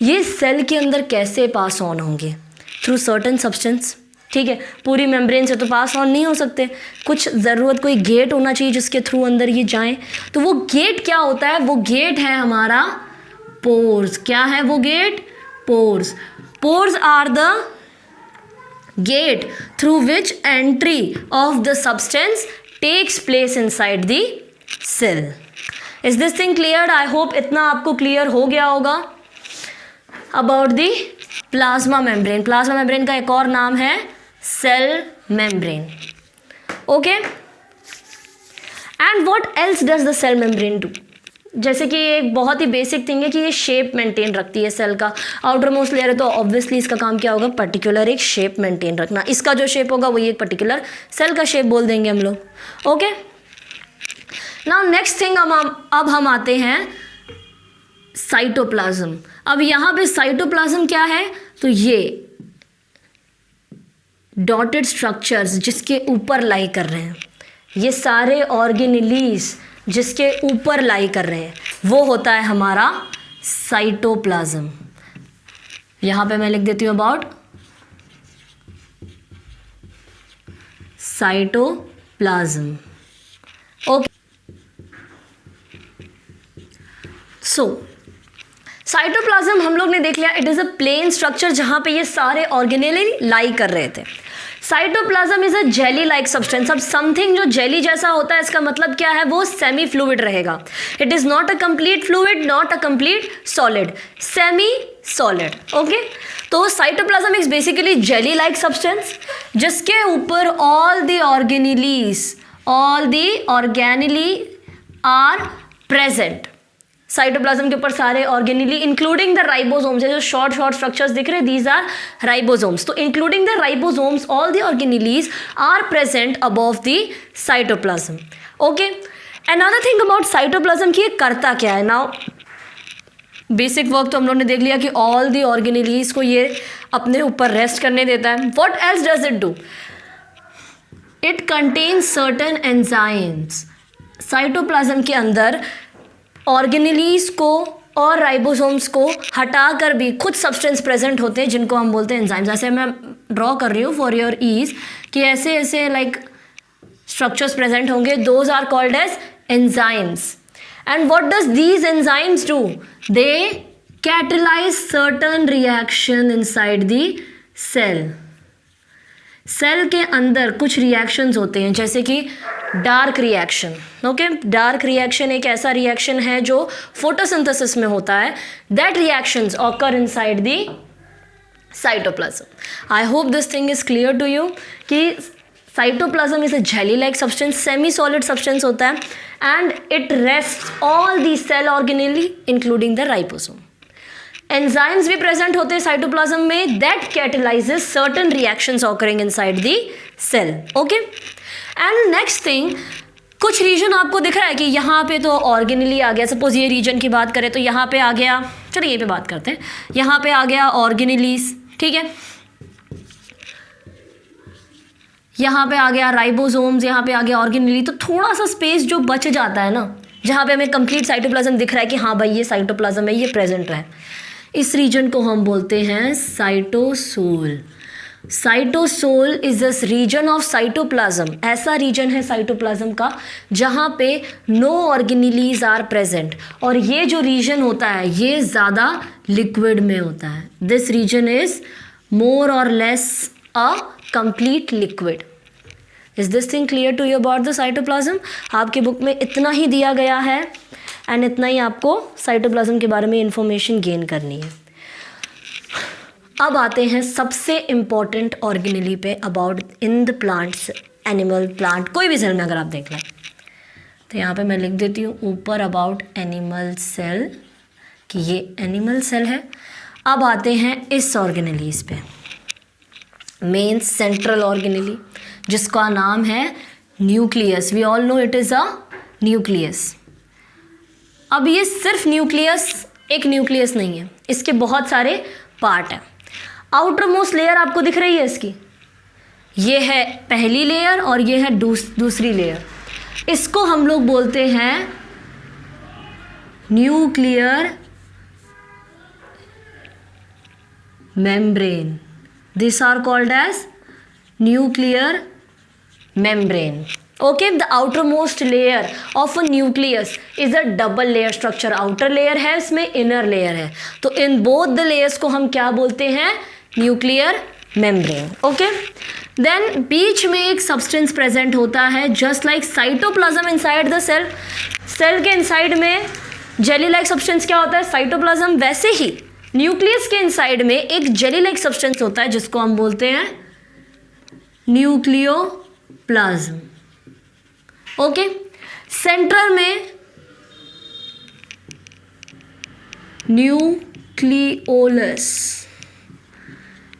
ये सेल के अंदर कैसे पास ऑन होंगे, थ्रू सर्टेन सब्सटेंस, ठीक है। पूरी मेम्ब्रेन से तो पास ऑन नहीं हो सकते, कुछ ज़रूरत कोई गेट होना चाहिए जिसके थ्रू अंदर ये जाएं। तो वो गेट क्या होता है, वो गेट है हमारा पोर्स। क्या है वो gate, pores. Pores are the gate through which entry of the substance takes place inside the cell. Is this thing clear? I hope इतना आपको क्लियर हो गया होगा about the plasma membrane. Plasma membrane का एक और नाम है cell membrane, okay. And what else does the cell membrane do? जैसे कि एक बहुत ही बेसिक थिंग है कि ये शेप मेंटेन रखती है सेल का। आउटर मोस्ट लेयर है तो ऑब्वियसली इसका काम क्या होगा, पर्टिकुलर एक शेप मेंटेन रखना। इसका जो शेप होगा वही एक पर्टिकुलर सेल का शेप बोल देंगे हम लोग, ओके। नाउ नेक्स्ट थिंग अब हम आते हैं साइटोप्लाज्म। अब यहाँ पे साइटोप्लाज्म क्या है, तो ये डॉटेड स्ट्रक्चर्स जिसके ऊपर लाई कर रहे हैं, ये सारे ऑर्गेनेलीज जिसके ऊपर लाई कर रहे हैं, वो होता है हमारा साइटोप्लाज्म। यहाँ पे मैं लिख देती हूँ about cytoplasm, okay. So cytoplasm हम लोग ने देख लिया, it is a plain structure जहाँ पे ये सारे ऑर्गेनेली लाई कर रहे थे। Cytoplasm is a jelly like substance. अब समथिंग जो जेली जैसा होता है इसका मतलब क्या है, वो सेमी फ्लूइड रहेगा। It is not a complete fluid, not a complete solid, semi solid, okay. तो cytoplasm is basically jelly like substance जिसके ऊपर all the organelle are present. Cytoplasm के ऊपर सारे ऑर्गेनेली इंक्लूडिंग द राइबोसोम्स, जो short structures दिख रहे हैं, दीज आर राइबोसोम्स। तो including the ribosomes all the organelles are present above the cytoplasm, okay. Another thing about cytoplasm की ये करता क्या है। नाउ बेसिक वर्क तो हम लोगों ने देख लिया कि ऑल द ऑर्गेनेलीज को ये अपने ऊपर रेस्ट करने देता है। What else does it do? It contains certain enzymes. Cytoplasm के अंदर ऑर्गेनेलीज को और राइबोसोम्स को हटाकर भी कुछ सब्सटेंस प्रेजेंट होते हैं जिनको हम बोलते हैं एंजाइम्स। ऐसे मैं ड्रॉ कर रही हूँ फॉर योर ईज कि ऐसे ऐसे लाइक स्ट्रक्चर्स प्रेजेंट होंगे, those are called as enzymes. And what does these enzymes do? They catalyse certain reaction inside the cell. Cell के अंदर कुछ रिएक्शंस होते हैं जैसे कि dark reaction, okay. Dark reaction एक ऐसा रिएक्शन है जो फोटोसिंथेसिस में होता है। That reactions occur inside the cytoplasm. I hope this thing is clear to you कि cytoplasm is a jelly like substance, semi solid substance होता है and it rest all the cell organelle including the ribosome. Enzymes भी present होते हैं cytoplasm में, that catalyses certain reactions occurring inside the cell, okay. And next thing, कुछ region आपको दिख रहा है कि यहाँ पे तो ऑर्गेनेली आ गया। सपोज ये रीजन की बात करें तो यहाँ पे आ गया, चलिए ये पे बात करते हैं, यहाँ पे आ गया ऑर्गेनेलीज, ठीक है। यहाँ पे आ गया राइबोसोम्स, यहाँ पे आ गया ऑर्गेनेली। तो थोड़ा सा स्पेस जो बच जाता है ना, जहाँ पे हमें कंप्लीट साइटोप्लाज्म दिख रहा है कि हाँ भाई ये साइटोप्लाज्म है, ये प्रेजेंट है, इस रीजन को हम बोलते हैं cytosol. Cytosol is this region of cytoplasm, ऐसा रीजन है साइटोप्लाज्म का जहाँ पे नो ऑर्गेनेलीज आर प्रेजेंट, और ये जो रीजन होता है ये ज़्यादा लिक्विड में होता है. दिस रीजन इज मोर और less a complete liquid. Is this thing clear to you about the cytoplasm? आपकी बुक में इतना ही दिया गया है एंड इतना ही आपको साइटोप्लाज्म के बारे में इंफॉर्मेशन गेन करनी है. अब आते हैं सबसे इम्पॉर्टेंट ऑर्गेनेली पे about in the plants, animal, plant, कोई भी सेल में अगर आप देख लें तो यहाँ पे मैं लिख देती हूँ ऊपर अबाउट एनिमल सेल कि ये एनिमल सेल है. अब आते हैं इस ऑर्गेनेलीज पे, मेन सेंट्रल ऑर्गेनेली जिसका नाम है nucleus. We all know it is a nucleus. अब ये सिर्फ न्यूक्लियस, एक न्यूक्लियस नहीं है, इसके बहुत सारे पार्ट हैं. आउटर मोस्ट लेयर आपको दिख रही है इसकी, ये है पहली लेयर और ये है दूसरी लेयर. इसको हम लोग बोलते हैं nuclear membrane. This are called as nuclear membrane. Okay, the outermost layer of a nucleus is a double layer structure. outer layer है, इसमें inner layer है, तो in both the layers को हम क्या बोलते हैं? nuclear membrane. Okay, then बीच में एक substance present होता है just like cytoplasm inside the cell. cell के inside में jelly like substance क्या होता है? cytoplasm. वैसे ही nucleus के inside में एक jelly like substance होता है जिसको हम बोलते हैं nucleoplasm. ओके, सेंट्रल में न्यूक्लियोलस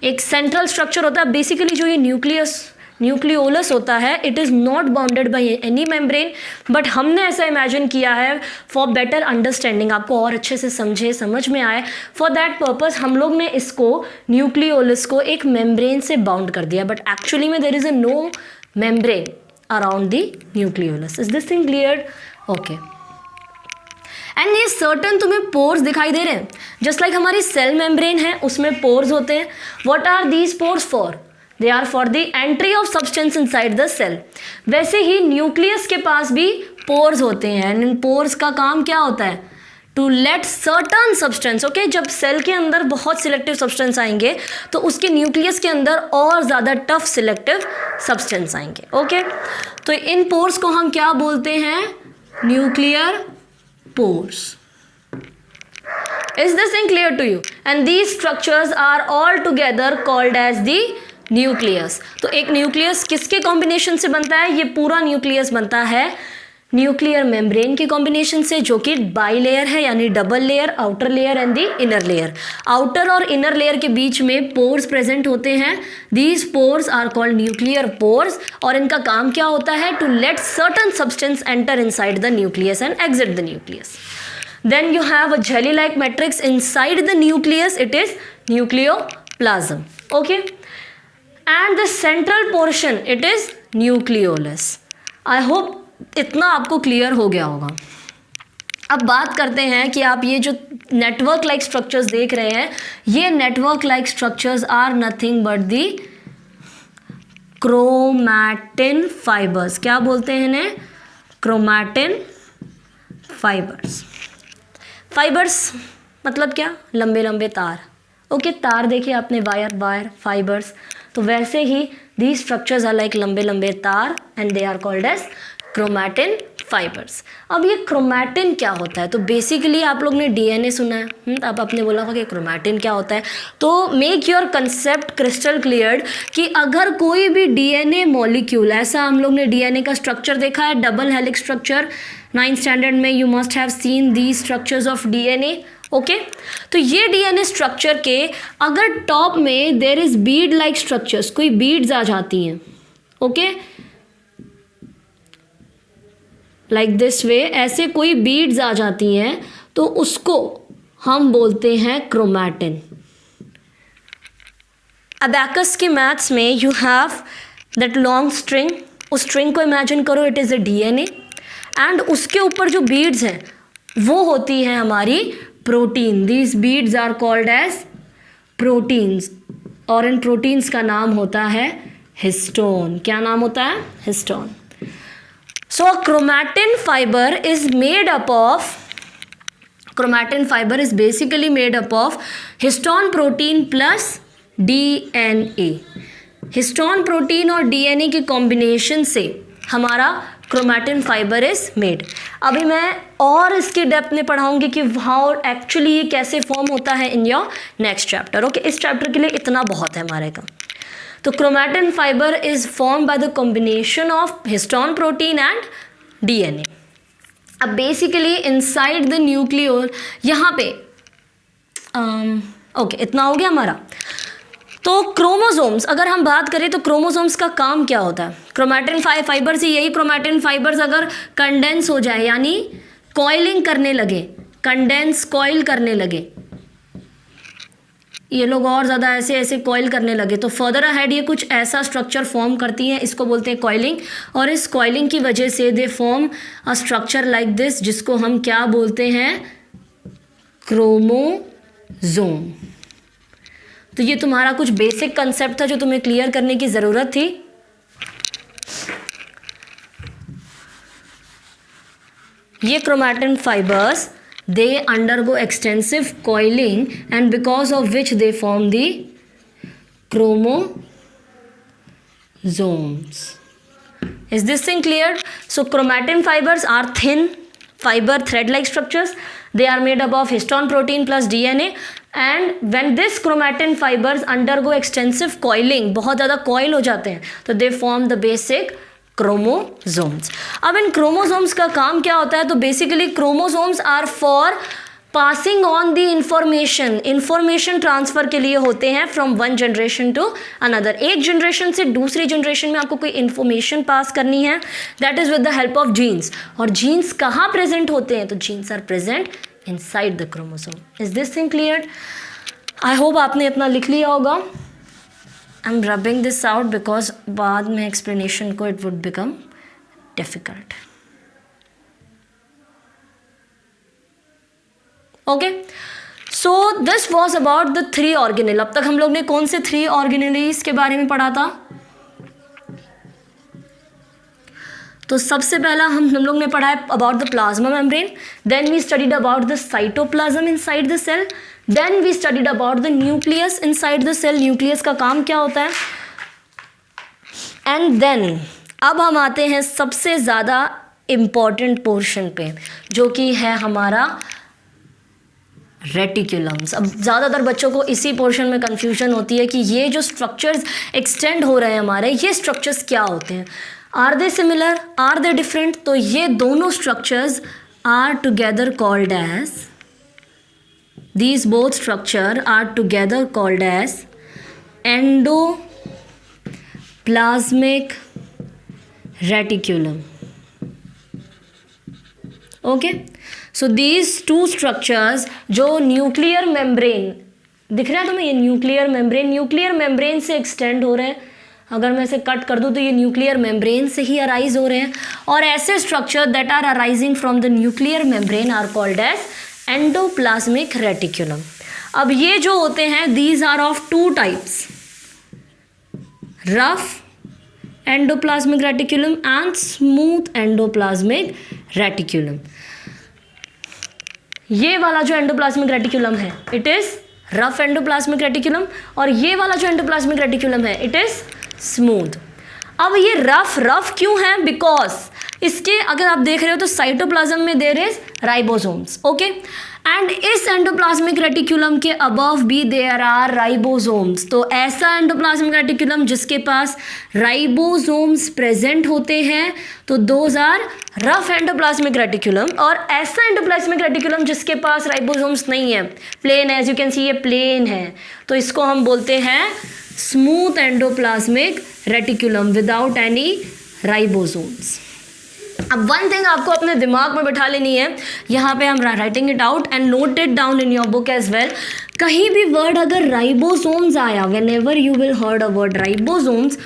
एक सेंट्रल स्ट्रक्चर होता है. बेसिकली जो ये न्यूक्लियोलस होता है it is not bounded by any membrane, but हमने ऐसा इमेजिन किया है फॉर बेटर अंडरस्टैंडिंग, आपको और अच्छे से समझ में आए. फॉर दैट पर्पस हम लोग ने इसको न्यूक्लियोलस को एक मेम्ब्रेन से बाउंड कर दिया, बट एक्चुअली में there is a no membrane around the nucleolus. Is this thing cleared? Okay. And ये सर्टन तुम्हें पोर्स दिखाई दे रहे हैं जस्ट लाइक हमारी सेल मेम्ब्रेन है उसमें पोर्स होते हैं. What are these pores for? They are for the entry of substance inside the cell. वैसे ही न्यूक्लियस के पास भी पोर्स होते हैं एंड इन पोर्स का काम क्या होता है? To let certain substance. Okay, जब सेल के अंदर बहुत सिलेक्टिव सब्सटेंस आएंगे तो उसके न्यूक्लियस के अंदर और ज़्यादा टफ सिलेक्टिव सब्सटेंस आएंगे. ओके, तो इन पोर्स को हम क्या बोलते हैं? Nuclear pores. Is this thing clear to you? And these structures are all together called as the nucleus. तो एक न्यूक्लियस किसके कॉम्बिनेशन से बनता है? ये पूरा न्यूक्लियस बनता है न्यूक्लियर मेम्ब्रेन के कॉम्बिनेशन से, जो कि बाई लेयर है यानी double layer, outer layer and the inner layer. Outer और इनर लेयर के बीच में पोर्स प्रेजेंट होते हैं. These pores are called nuclear pores और इनका काम क्या होता है? To let certain substance enter inside the nucleus and exit the nucleus. Then you have a jelly like matrix inside the nucleus, it is nucleoplasm. Okay, and the central portion it is nucleolus. I hope इतना आपको clear हो गया होगा. अब बात करते हैं कि आप ये जो नेटवर्क लाइक स्ट्रक्चर्स देख रहे हैं, ये network like structures are nothing but the chromatin fibres. क्या बोलते हैं इन्हें? Chromatin fibres. फाइबर्स मतलब क्या? लंबे लंबे तार. ओके, तार देखिए आपने, वायर फाइबर्स. तो वैसे ही these structures are like लंबे लंबे तार and they are called as chromatin fibres. अब ये क्रोमैटिन क्या होता है? तो बेसिकली आप लोग ने डीएनए सुना है, अब आपने बोला होगा कि क्रोमैटिन क्या होता है. तो make your concept crystal clear कि अगर कोई भी डीएनए मॉलिक्यूल, ऐसा हम लोग ने डीएनए का स्ट्रक्चर देखा है, double helix structure, 9th standard में you must have seen the structures of DNA. Okay, तो ये डीएनए स्ट्रक्चर के अगर टॉप में there is bead like structures, कोई बीड्स आ जाती हैं, ओके, लाइक दिस वे, ऐसे कोई बीड्स आ जाती हैं तो उसको हम बोलते हैं क्रोमैटिन. अबैकस के मैथ्स में you have that long string, उस स्ट्रिंग को इमेजिन करो, it is a DNA and उसके ऊपर जो बीड्स हैं वो होती हैं हमारी protein. These beads are called as proteins. और इन प्रोटीन्स का नाम होता है हिस्टोन। क्या नाम होता है? Histone. So chromatin fibre is made up of, chromatin fiber is basically made up of histone protein plus DNA। Histone protein और डीएनए के कॉम्बिनेशन से हमारा क्रोमैटिन फाइबर इज मेड। अभी मैं और इसकी डेप्थ में पढ़ाऊंगी कि हाउ एक्चुअली ये कैसे फॉर्म होता है in your next chapter. Okay, इस चैप्टर के लिए इतना बहुत है हमारे का। तो chromatin fibre is form by the combination of histone protein and DNA. अब बेसिकली इनसाइड द न्यूक्लियर यहाँ पे ओके इतना हो गया हमारा। तो क्रोमोसोम्स अगर हम बात करें तो क्रोमोसोम्स का काम क्या होता है? क्रोमैटिन फाइबर से यही क्रोमैटिन फाइबर्स अगर कंडेंस हो जाए यानी कॉइलिंग करने लगे, कंडेंस कॉइल करने लगे, ये लोग और ज़्यादा ऐसे ऐसे कॉइल करने लगे तो फर्दर अहेड ये कुछ ऐसा स्ट्रक्चर फॉर्म करती हैं, इसको बोलते हैं कॉइलिंग। और इस कॉइलिंग की वजह से they form a structure like this, जिसको हम क्या बोलते हैं? क्रोमोसोम। तो ये तुम्हारा कुछ बेसिक कंसेप्ट था जो तुम्हें क्लियर करने की ज़रूरत थी। ये chromatin fibres they undergo extensive coiling and because of which they form the chromosomes. Is this thing clear? So chromatin fibers are thin fiber thread like structures. They are made up of histone protein plus DNA and when this chromatin fibers undergo extensive coiling, बहुत ज़्यादा coil हो जाते हैं तो they form the basic chromosomes. अब इन chromosomes का काम क्या होता है? तो basically chromosomes are for passing on the information transfer के लिए होते हैं from one generation to another. एक जनरेशन से दूसरी जनरेशन में आपको कोई इंफॉर्मेशन पास करनी है, that is with the help of genes. और जीन्स कहाँ प्रेजेंट होते हैं? तो genes are present inside the chromosome. Is this thing clear? I hope आपने इतना लिख लिया होगा। I am rubbing this out because बाद में एक्सप्लेनेशन को it would become difficult. Okay, so this was about the 3 organelle. अब तक हम लोग ने कौन से 3 ऑर्गेनेलीज के बारे में पढ़ा था? तो सबसे पहला हम लोग ने पढ़ा है about the plasma membrane, then we studied about the cytoplasm inside the cell, then we studied about the nucleus inside the cell. Nucleus का काम क्या होता है? एंड देन अब हम आते हैं सबसे ज़्यादा इम्पॉर्टेंट पोर्शन पे, जो कि है हमारा रेटिकुलम्स। अब ज़्यादातर बच्चों को इसी पोर्शन में कन्फ्यूजन होती है कि ये जो स्ट्रक्चर्स एक्सटेंड हो रहे हैं हमारे, ये स्ट्रक्चर्स क्या होते हैं? Are they similar, are they different? तो ये दोनों structures are together called as, these both structure are together called as endoplasmic reticulum. Okay, so these two structures जो न्यूक्लियर मेम्ब्रेन दिख रहा है तुम्हें, ये न्यूक्लियर मेम्ब्रेन से एक्सटेंड हो रहे हैं। अगर मैं इसे कट कर दूँ तो ये न्यूक्लियर मेम्ब्रेन से ही अराइज हो रहे हैं। और ऐसे structure that are arising from the nuclear membrane are called as endoplasmic reticulum. अब ये जो होते हैं these are of 2 types, rough endoplasmic reticulum and smooth endoplasmic reticulum. ये वाला जो एंडोप्लाज्मिक रेटिकुलम है it is rough endoplasmic reticulum और ये वाला जो एंडोप्लाज्मिक रेटिकुलम है इट इज स्मूथ। अब ये रफ क्यों है? बिकॉज इसके अगर आप देख रहे हो तो साइटोप्लाज्म में there is ribosomes, okay, and इस एंडोप्लाज्मिक रेटिकुलम के अबव भी देयर आर राइबोसोम्स। तो ऐसा एंडोप्लाज्मिक रेटिकुलम जिसके पास राइबोसोम्स प्रेजेंट होते हैं तो those are rough endoplasmic reticulum, और ऐसा एंडोप्लाज्मिक रेटिकुलम जिसके पास राइबोसोम्स नहीं है, प्लेन है, एज यू कैन सी ये प्लेन है, तो इसको हम बोलते हैं smooth endoplasmic reticulum without any ribosomes. अब वन थिंग आपको अपने दिमाग में बैठा लेनी है, यहाँ पे हम writing it out and note it down in your book as well. कहीं भी वर्ड अगर राइबोसोम्स आया, whenever you will heard a word ribosomes,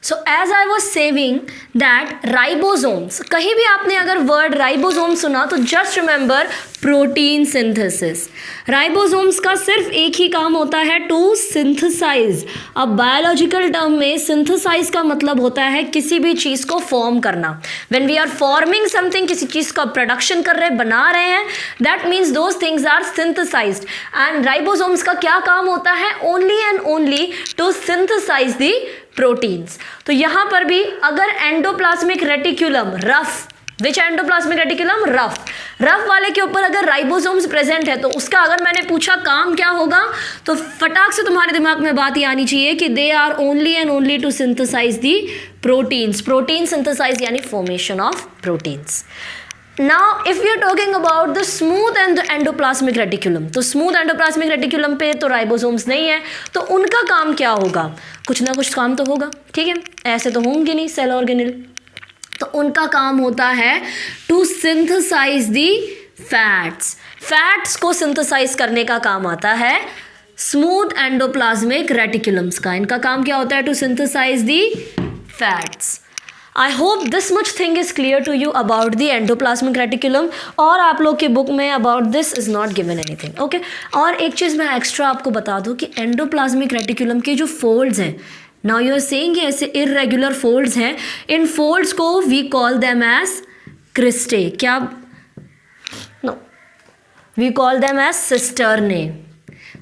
so as I was saying that ribosomes, कहीं भी आपने अगर वर्ड राइबोसोम सुना तो just remember protein synthesis. Ribosomes का सिर्फ एक ही काम होता है, टू सिंथेसाइज। अब बायोलॉजिकल टर्म में सिंथेसाइज का मतलब होता है किसी भी चीज़ को फॉर्म करना। When we are forming something, किसी चीज़ का प्रोडक्शन कर रहे हैं, बना रहे हैं, that means those things are synthesized. And ribosomes का क्या काम होता है? Only and only to synthesize the proteins. तो यहाँ पर भी अगर endoplasmic reticulum rough, which endoplasmic reticulum rough वाले के ऊपर अगर राइबोसोम्स प्रेजेंट है तो उसका अगर मैंने पूछा काम क्या होगा, तो फटाक से तुम्हारे दिमाग में बात ये आनी चाहिए कि they are only and only to synthesize the proteins. Protein synthesize यानी formation of proteins. Now if we are talking about the smooth and the endoplasmic reticulum, तो smooth endoplasmic reticulum पे तो राइबोसोम्स नहीं है, तो उनका काम क्या होगा? कुछ ना कुछ काम तो होगा, ठीक है, ऐसे तो होंगे नहीं सेल ऑर्गेनेल। तो उनका काम होता है to synthesize the fats. Fats को सिंथेसाइज करने का काम आता है स्मूथ एंडोप्लाज्मिक रेटिकुलम्स का। इनका काम क्या होता है? To synthesize the fats. I hope this much thing is clear to you about the endoplasmic reticulum, और आप लोग के बुक में about this is not given anything, okay. और एक चीज़ मैं एक्स्ट्रा आपको बता दूं कि एंडोप्लाज्मिक रेटिकुलम के जो फोल्ड्स हैं, नाउ यू आर सेइंग ऐसे इरेगुलर फोल्ड्स हैं, इन फोल्ड्स को we call them as cristae. क्या? No, we call them as cisternae.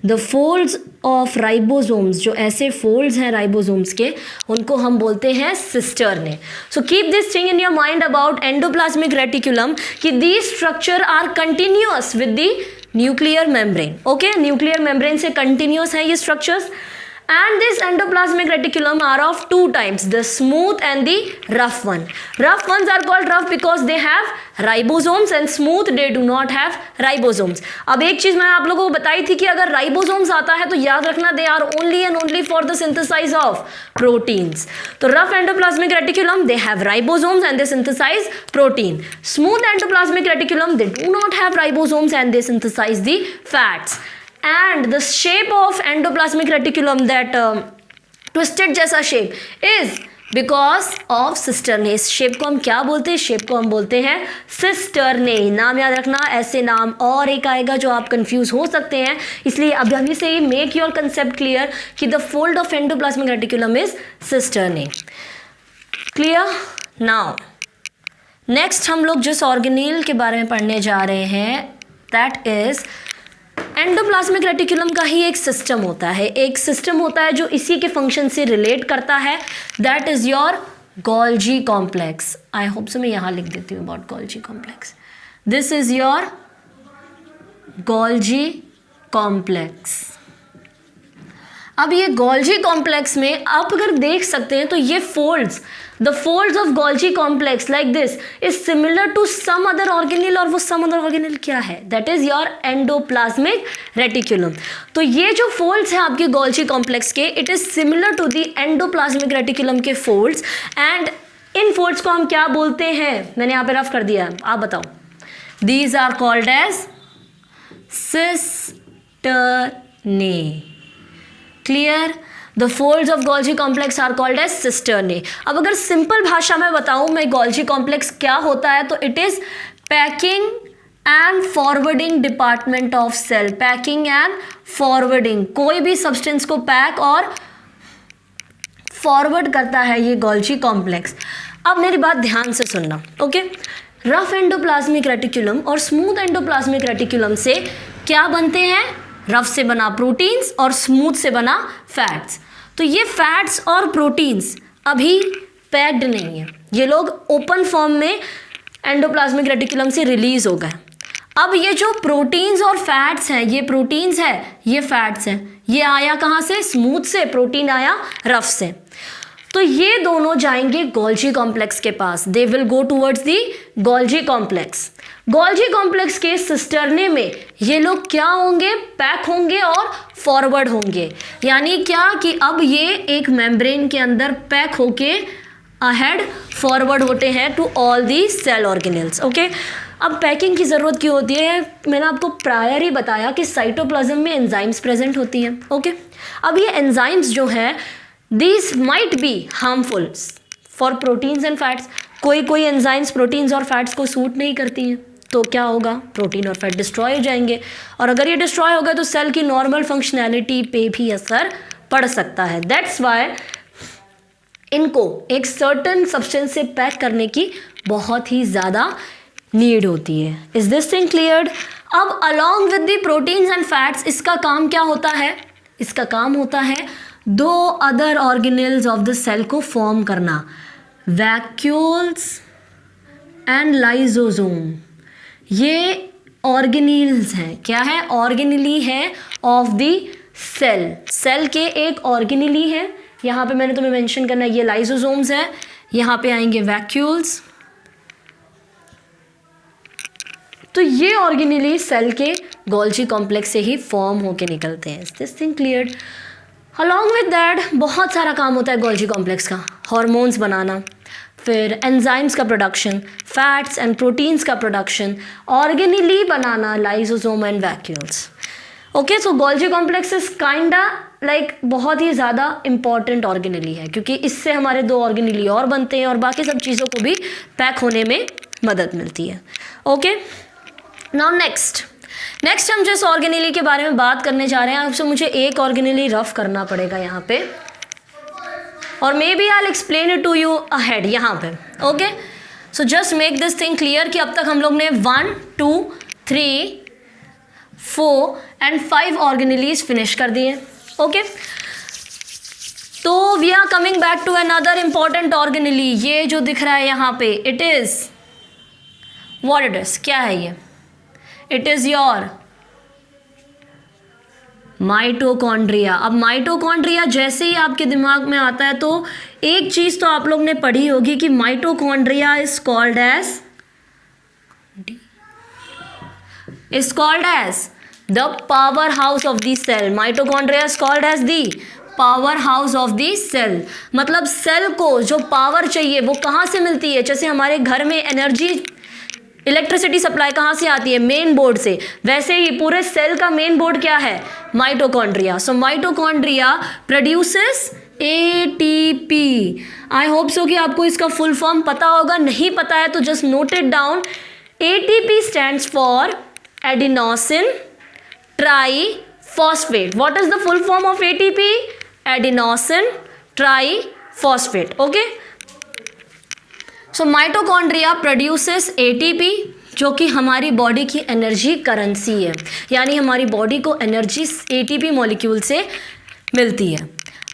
The folds of ribosomes, जो ऐसे फोल्ड्स हैं राइबोसोम्स के, उनको हम बोलते हैं cisternae. So keep this thing in your mind about endoplasmic reticulum कि these structure are continuous with the nuclear membrane, okay. Nuclear membrane से कंटिन्यूअस है ये structures. And this endoplasmic reticulum are of two types, the smooth and the rough one. Rough ones are called rough because they have ribosomes, and smooth they do not have ribosomes. अब एक चीज मैं आप लोगों को बताई थी कि अगर ribosomes आता है तो याद रखना they are only and only for the synthesis of proteins. तो rough endoplasmic reticulum they have ribosomes and they synthesize protein. Smooth endoplasmic reticulum they do not have ribosomes and they synthesize the fats. And the shape of endoplasmic reticulum, that twisted जैसा shape, is because of cisternae. इस shape को हम क्या बोलते हैं? shape को हम बोलते हैं cisternae. नाम याद रखना, ऐसे नाम और एक आएगा जो आप कंफ्यूज हो सकते हैं, इसलिए अब अभी से ही मेक योर कंसेप्ट क्लियर कि the fold of endoplasmic reticulum is cisternae. Clear? Now next हम लोग जिस ऑर्गेनेल के बारे में पढ़ने जा रहे हैं, दैट इज एंडोप्लाज्मिक रेटिकुलम का ही एक सिस्टम होता है, एक सिस्टम होता है जो इसी के फंक्शन से रिलेट करता है, that is your Golgi complex. I hope सो मैं यहाँ लिख देती हूँ about Golgi complex. This is your Golgi complex. अब ये गोल्जी कॉम्प्लेक्स में आप अगर देख सकते हैं तो ये folds, the folds of Golgi complex like this is similar to some other organelle, और वो सम अदर ऑर्गेनेल क्या है? That is your endoplasmic reticulum. तो ये जो फोल्ड्स हैं आपके गोल्जी कॉम्प्लेक्स के, it is similar to the endoplasmic reticulum के फोल्ड्स। एंड इन फोल्ड्स को हम क्या बोलते हैं? मैंने यहाँ पे रफ कर दिया है, आप बताओ। These are called as cisternae. Clear? The folds of Golgi complex are called as cisternae. अब अगर सिंपल भाषा में बताऊं मैं गोल्जी कॉम्प्लेक्स क्या होता है, तो it is packing and forwarding department of cell. Packing and forwarding, कोई भी सब्सटेंस को पैक और फॉरवर्ड करता है ये गोल्जी कॉम्प्लेक्स। अब मेरी बात ध्यान से सुनना, ओके। रफ एंडोप्लाज्मिक रेटिकुलम और स्मूथ एंडोप्लाज्मिक रेटिकुलम से क्या बनते हैं? रफ से बना प्रोटीन्स और स्मूथ से बना फैट्स। तो ये फैट्स और प्रोटीन्स अभी पैक्ड नहीं है, ये लोग ओपन फॉर्म में एंडोप्लाज्मिक रेटिकुलम से रिलीज हो गए। अब ये जो प्रोटीन्स और फैट्स हैं, ये प्रोटीन्स है, ये फैट्स हैं, ये आया कहाँ से? स्मूथ से। प्रोटीन आया रफ से। तो ये दोनों जाएंगे गोल्जी कॉम्प्लेक्स के पास, they will go towards the Golgi complex. Golgi complex के सिस्टर्ने में ये लोग क्या होंगे? पैक होंगे और फॉरवर्ड होंगे। यानी क्या कि अब ये एक मेम्ब्रेन के अंदर पैक होके अहेड फॉरवर्ड होते हैं to all the cell organelles, okay. अब पैकिंग की ज़रूरत क्यों होती है? मैंने आपको प्रायर ही बताया कि साइटोप्लाज्म में एंजाइम्स प्रेजेंट होती हैं, ओके। अब ये एंजाइम्स जो हैं These might be harmful for proteins and fats. कोई एंजाइम्स प्रोटीन्स और फैट्स को सूट नहीं करती हैं, तो क्या होगा, प्रोटीन और फैट डिस्ट्रॉय हो जाएंगे, और अगर ये डिस्ट्रॉय हो गए तो सेल की नॉर्मल फंक्शनैलिटी पे भी असर पड़ सकता है. दैट्स वाई इनको एक सर्टन सब्सटेंस से पैक करने की बहुत ही ज़्यादा नीड होती है. Is this thing cleared? अब along with the proteins and fats इसका काम क्या होता है? इसका काम होता है two other organelles of the cell को फॉर्म करना, वैक्यूल्स एंड लाइसोसोम. ये ऑर्गेनेल्स हैं. क्या है? ऑर्गेनेली है ऑफ द सेल. सेल के एक ऑर्गेनेली है. यहाँ पे मैंने तुम्हें मेंशन करना है, ये लाइसोसोम्स है, यहाँ पे आएंगे वैक्यूल्स. तो ये ऑर्गेनेली सेल के गोल्जी कॉम्प्लेक्स से ही फॉर्म होके निकलते हैं. Is this thing cleared? Along with that बहुत सारा काम होता है गोल्जी कॉम्प्लेक्स का. हार्मोन्स बनाना, फिर एंजाइम्स का प्रोडक्शन, फैट्स एंड प्रोटीन्स का production, organelle banana, lysosome and vacuoles. Okay, so Golgi complex is kinda like बहुत ही ज़्यादा इंपॉर्टेंट ऑर्गेनेली है, क्योंकि इससे हमारे दो ऑर्गेनेली और बनते हैं और बाकी सब चीज़ों को भी पैक होने में मदद मिलती है. ओके, नाउ नेक्स्ट हम जिस ऑर्गेनेली के बारे में बात करने जा रहे हैं, आपसे मुझे एक ऑर्गेनेली रफ करना पड़ेगा यहाँ पे, और maybe I explain it to you ahead यहाँ पे. Okay, so just make this thing clear कि अब तक हम लोग ने 1, 2, 3, 4 एंड 5 ऑर्गेनेलीज फिनिश कर दिए. ओके, तो we are coming back to another important organelle. ये जो दिख रहा है यहाँ पे, it is what it is, क्या है ये? It is your mitochondria. अब माइटोकॉन्ड्रिया जैसे ही आपके दिमाग में आता है तो एक चीज तो आप लोग ने पढ़ी होगी कि mitochondria is called as the power house of the cell. Mitochondria is called as the power house of the cell. मतलब सेल को जो पावर चाहिए वो कहाँ से मिलती है? जैसे हमारे घर में एनर्जी, इलेक्ट्रिसिटी सप्लाई कहाँ से आती है? मेन बोर्ड से. वैसे ही पूरे सेल का मेन बोर्ड क्या है? Mitochondria. So mitochondria produces ATP. आई होप सो कि आपको इसका फुल फॉर्म पता होगा. नहीं पता है तो just note it down. ATP stands for adenosine triphosphate. What is the full form of ATP? Adenosine triphosphate. Okay, so mitochondria produces ATP, जो कि हमारी बॉडी की एनर्जी करेंसी है, यानी हमारी बॉडी को एनर्जी ATP मॉलिक्यूल से मिलती है.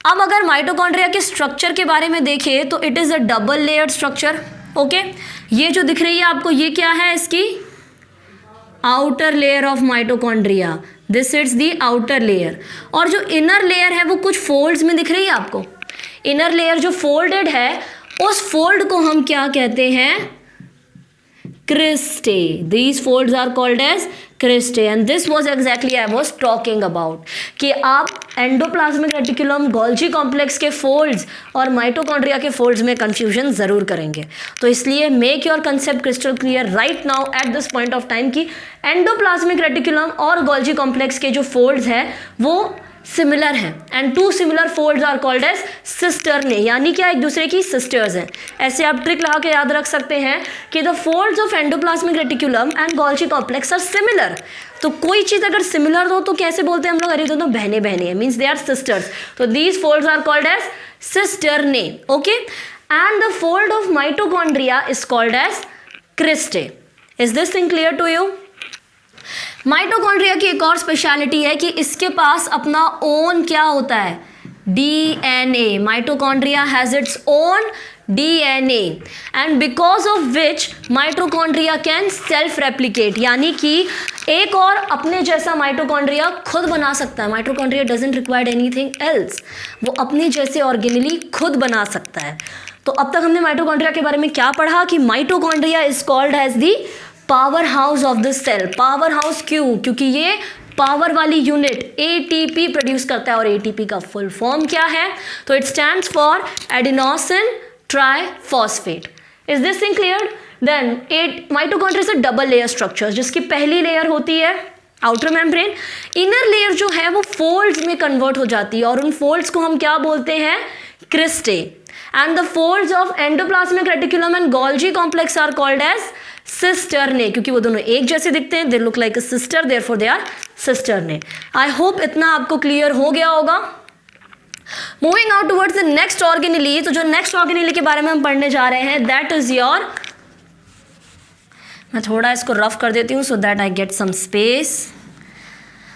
अब अगर माइटोकॉन्ड्रिया के स्ट्रक्चर के बारे में देखें तो it is a double layered structure. Okay, ये जो दिख रही है आपको, ये क्या है? इसकी outer layer of mitochondria. This is the outer layer. और जो इनर लेयर है वो कुछ फोल्ड्स में दिख रही है आपको. इनर लेयर जो फोल्डेड है, उस फोल्ड को हम क्या कहते हैं? Cristae. These folds are called as cristae. And this was exactly I was talking about कि आप एंडोप्लाज्मिक रेटिकुलम, गोल्जी कॉम्प्लेक्स के फोल्ड्स और माइटोकॉन्ड्रिया के फोल्ड्स में कंफ्यूजन ज़रूर करेंगे. तो इसलिए make your concept crystal clear right now at this point of time कि एंडोप्लाज्मिक रेटिकुलम और गोल्जी कॉम्प्लेक्स के जो फोल्ड्स हैं वो सिमिलर हैं, and two similar folds are called as सिस्टरने, यानी कि एक दूसरे की सिस्टर्स हैं. ऐसे आप ट्रिक लगा के याद रख सकते हैं कि the folds of endoplasmic reticulum and Golgi complex are similar. तो कोई चीज़ अगर सिमिलर हो तो कैसे बोलते हैं हम लोग? अरे दोनों बहने हैं, मीन्स दे आर सिस्टर्स. तो these folds are called as cisternae. Okay, and the fold of mitochondria is called as cristae. Is this thing clear to you? Mitochondria की एक और स्पेशलिटी है कि इसके पास अपना ओन क्या होता है? DNA. Mitochondria has its own DNA, and because of which mitochondria can self replicate, यानी कि एक और अपने जैसा माइटोकॉन्ड्रिया खुद बना सकता है. Mitochondria doesn't require anything else. वो अपने जैसे ऑर्गेनेली खुद बना सकता है. तो अब तक हमने माइटोकॉन्ड्रिया के बारे में क्या पढ़ा कि mitochondria is called as the power house of the cell. Power house क्यों? क्योंकि ये पावर वाली यूनिट ATP प्रोड्यूस करता है, और ATP का फुल फॉर्म क्या है? तो it stands for adenosine triphosphate. Is this thing clear? Then mitochondria is a double layer structure, जिसकी पहली लेयर होती है आउटर मेम्ब्रेन. इनर लेयर जो है वो फोल्ड्स में कन्वर्ट हो जाती है, और उन फोल्ड्स को हम क्या बोलते हैं? Cristae, and the folds of endoplasmic reticulum and Golgi complex are called as cisternae, क्योंकि वो दोनों एक जैसे दिखते हैं, they look like a sister, therefore they are cisternae. I hope इतना आपको क्लियर हो गया होगा। Moving out towards the next organelle, तो जो नेक्स्ट ऑर्गेनेली के बारे में हम पढ़ने जा रहे हैं दैट इज योर, मैं थोड़ा इसको रफ कर देती हूँ so that I get some space.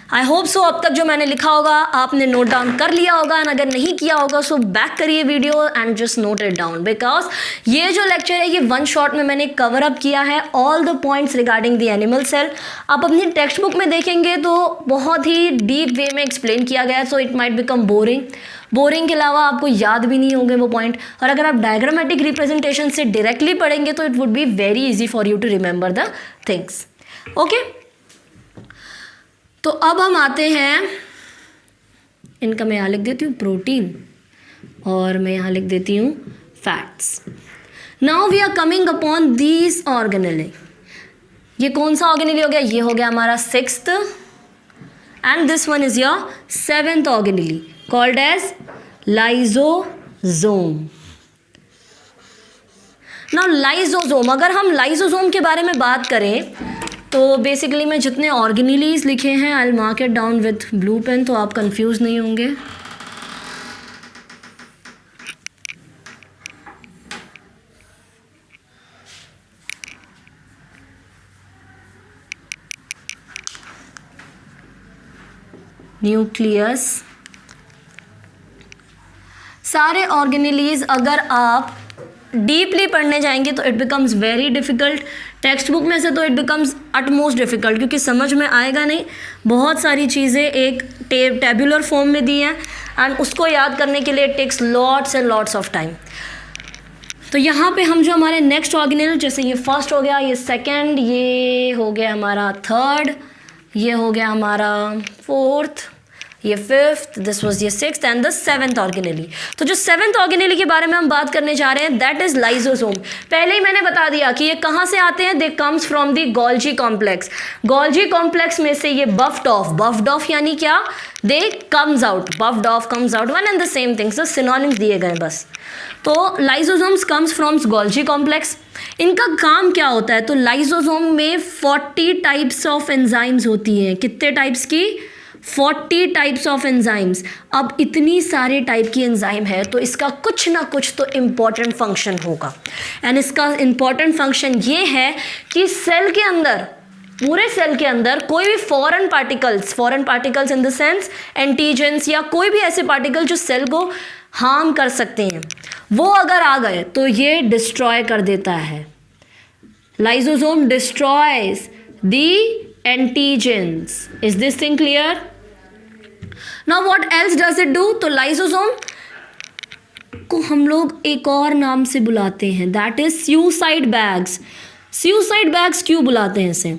I hope so अब तक जो मैंने लिखा होगा आपने नोट डाउन कर लिया होगा, एंड अगर नहीं किया होगा सो बैक करिए video and just note it down, because ये जो लेक्चर है ये वन शॉट में मैंने कवर अप किया है all the points regarding the animal cell. आप अपनी टेक्स्ट बुक में देखेंगे तो बहुत ही डीप वे में एक्सप्लेन किया गया है, so it might become boring के अलावा आपको याद भी नहीं होंगे वो पॉइंट, और अगर आप डायग्रामेटिक रिप्रेजेंटेशन से डायरेक्टली पढ़ेंगे तो it would be very easy for you to remember the things. Okay, तो अब हम आते हैं, इनका मैं यहाँ लिख देती हूँ प्रोटीन और मैं यहाँ लिख देती हूँ fats. Now we are coming upon these organelle. ये कौन सा ऑर्गेनेली हो गया? ये हो गया हमारा 6th, and this one is your 7th organelle called as lysosome. Now lysosome, अगर हम लाइजोसोम के बारे में बात करें तो बेसिकली मैं जितने ऑर्गेनेलीज लिखे हैं I will mark it down with blue pen, तो आप कंफ्यूज नहीं होंगे। न्यूक्लियस, सारे ऑर्गेनेलीज अगर आप डीपली पढ़ने जाएंगे तो it becomes very difficult. Text book में से तो इट बिकम्स अटमोस्ट डिफ़िकल्ट, क्योंकि समझ में आएगा नहीं। बहुत सारी चीज़ें एक टेबुलर फॉर्म में दी हैं एंड उसको याद करने के लिए it takes lots and lots of time. तो यहाँ पे हम जो हमारे नेक्स्ट ऑर्गेनेल, जैसे ये फर्स्ट हो गया, ये सेकंड, ये हो गया हमारा थर्ड, ये हो गया हमारा फोर्थ, ये 5th, दिस वॉज ये 6th and the 7th organelle. तो जो 7th ऑर्गेनेली के बारे में हम बात करने जा रहे हैं दैट इज लाइजोसोम। पहले ही मैंने बता दिया कि ये कहाँ से आते हैं, they comes from the Golgi complex. Golgi complex में से ये बफ्ड ऑफ यानी क्या, they comes out, buffed of comes out, one and the same thing, so synonyms दिए गए बस। तो lysosomes comes from Golgi complex. इनका काम क्या होता है, तो लाइजोसोम में 40 टाइप्स ऑफ एंजाइम्स होती हैं। कितने टाइप्स की? 40 टाइप्स ऑफ एंजाइम्स। अब इतनी सारे टाइप की एंजाइम है तो इसका कुछ ना कुछ तो इम्पॉर्टेंट फंक्शन होगा, एंड इसका इम्पॉर्टेंट फंक्शन ये है कि सेल के अंदर, पूरे सेल के अंदर कोई भी foreign particles in the sense antigens या कोई भी ऐसे पार्टिकल जो सेल को हार्म कर सकते हैं, वो अगर आ गए तो ये डिस्ट्रॉय कर देता है। Lysosome destroys the antigens. Is this thing clear? Now what else does it do? तो लाइजोसोम को हम लोग एक और नाम से बुलाते हैं, that is suicide bags. Suicide bags क्यों बुलाते हैं इसे?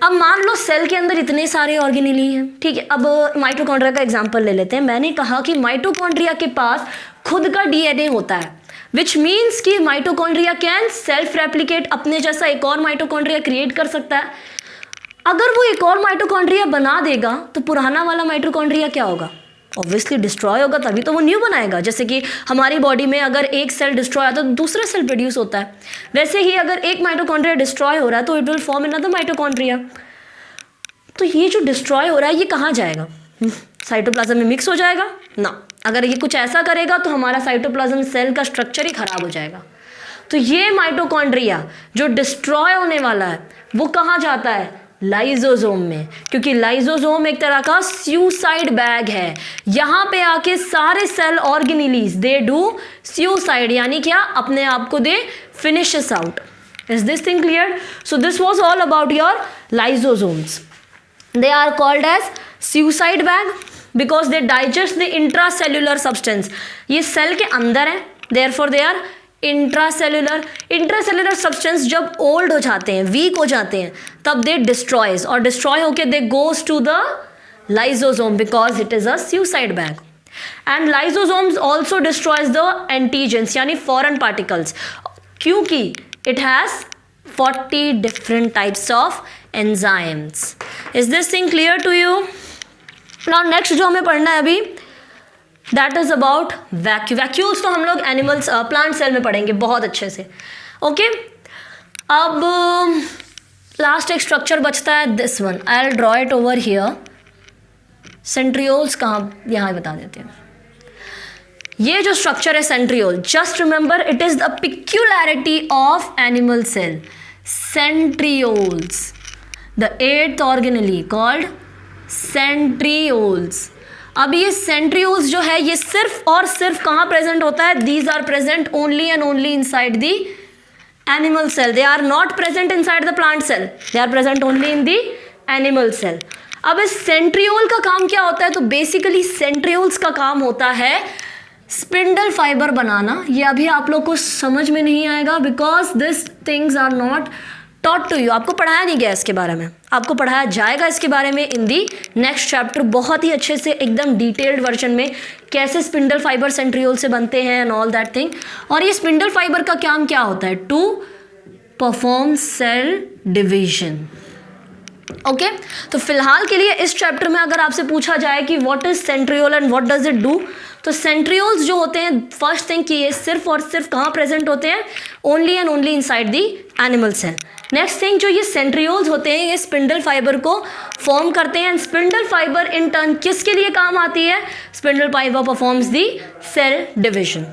अब मान लो सेल के अंदर इतने सारे ऑर्गेनेली हैं, ठीक है। अब माइटोकॉन्ड्रिया का एग्जांपल ले लेते हैं। मैंने कहा कि माइटोकॉन्ड्रिया के पास खुद का डीएनए होता है, विच मीन्स कि माइटोकॉन्ड्रिया कैन सेल्फ रेप्लिकेट, अपने जैसा एक और माइटोकॉन्ड्रिया क्रिएट कर सकता है। अगर वो एक और माइटोकॉन्ड्रिया बना देगा तो पुराना वाला माइटोकॉन्ड्रिया क्या होगा? ऑब्वियसली डिस्ट्रॉय होगा, तभी तो वो न्यू बनाएगा। जैसे कि हमारी बॉडी में अगर एक सेल डिस्ट्रॉय होता है तो दूसरा सेल प्रोड्यूस होता है, वैसे ही अगर एक माइटोकॉन्ड्रिया डिस्ट्रॉय हो रहा है तो it will form another mitochondria. तो ये जो डिस्ट्रॉय हो रहा है ये कहाँ जाएगा? साइटोप्लाज्म में मिक्स हो जाएगा ना। अगर ये कुछ ऐसा करेगा तो हमारा साइटोप्लाज्म सेल का स्ट्रक्चर ही खराब हो जाएगा। तो ये माइटोकॉन्ड्रिया जो डिस्ट्रॉय होने वाला है वो कहाँ जाता है? लाइजोसोम में, क्योंकि लाइजोसोम एक तरह का सुसाइड बैग है। यहाँ पे आके सारे cell organelles they do suicide, यानी क्या, अपने आप को they finishes out. Is this thing clear? So this was all about your lysosomes. They are called as suicide bag because they digest the intracellular substance. ये cell के अंदर है, therefore they are intracellular substance जब old हो जाते हैं, week हो जाते हैं, तब दे डिस्ट्रॉयज, और डिस्ट्रॉय होके they goes to the lysosome because it is a suicide bag. And lysosomes also destroys the antigens यानी फॉरेन पार्टिकल्स, क्योंकि it has 40 different types of enzymes. Is this thing clear to you? Now next जो हमें पढ़ना है अभी, that is about vacuoles. तो हम लोग एनिमल्स प्लांट सेल में पढ़ेंगे बहुत अच्छे से। ओके, अब लास्ट एक स्ट्रक्चर बचता है, this one, I will draw it over here. Centrioles कहाँ, यहाँ बता देते हैं। ये जो स्ट्रक्चर है centriole, just remember it is the peculiarity of animal cell. Centrioles, the 8th organelle called centrioles. अब ये सेंट्रियोल्स जो है ये सिर्फ और सिर्फ कहाँ प्रेजेंट होता है? These are present only and only inside the animal cell. They are not present inside the plant cell, they are present only in the animal cell. अब इस सेंट्रियोल का काम क्या होता है? तो बेसिकली सेंट्रियोल्स का काम होता है स्पिंडल फाइबर बनाना। ये अभी आप लोग को समझ में नहीं आएगा because this things are not taught to you. आपको पढ़ाया नहीं गया इसके बारे में, आपको पढ़ाया जाएगा इसके बारे में इन दी नेक्स्ट चैप्टर, बहुत ही अच्छे से एकदम डिटेल्ड वर्जन में, कैसे स्पिंडल फाइबर सेंट्रियोल से बनते हैं एंड ऑल दैट थिंग। और ये स्पिंडल फाइबर का काम क्या होता है? To perform cell division. Okay, तो फिलहाल के लिए इस चैप्टर में अगर आपसे पूछा जाए कि what is centriole and what does it do, तो सेंट्रियोल्स जो होते हैं, फर्स्ट थिंग कि ये सिर्फ और सिर्फ कहाँ प्रेजेंट होते हैं? Only and only inside the animal cell. Next thing, जो ये सेंट्रियोल्स होते हैं ये स्पिंडल फाइबर को फॉर्म करते हैं। स्पिंडल फाइबर इन टर्न किसके लिए काम आती है? Spindle fibre performs the cell division.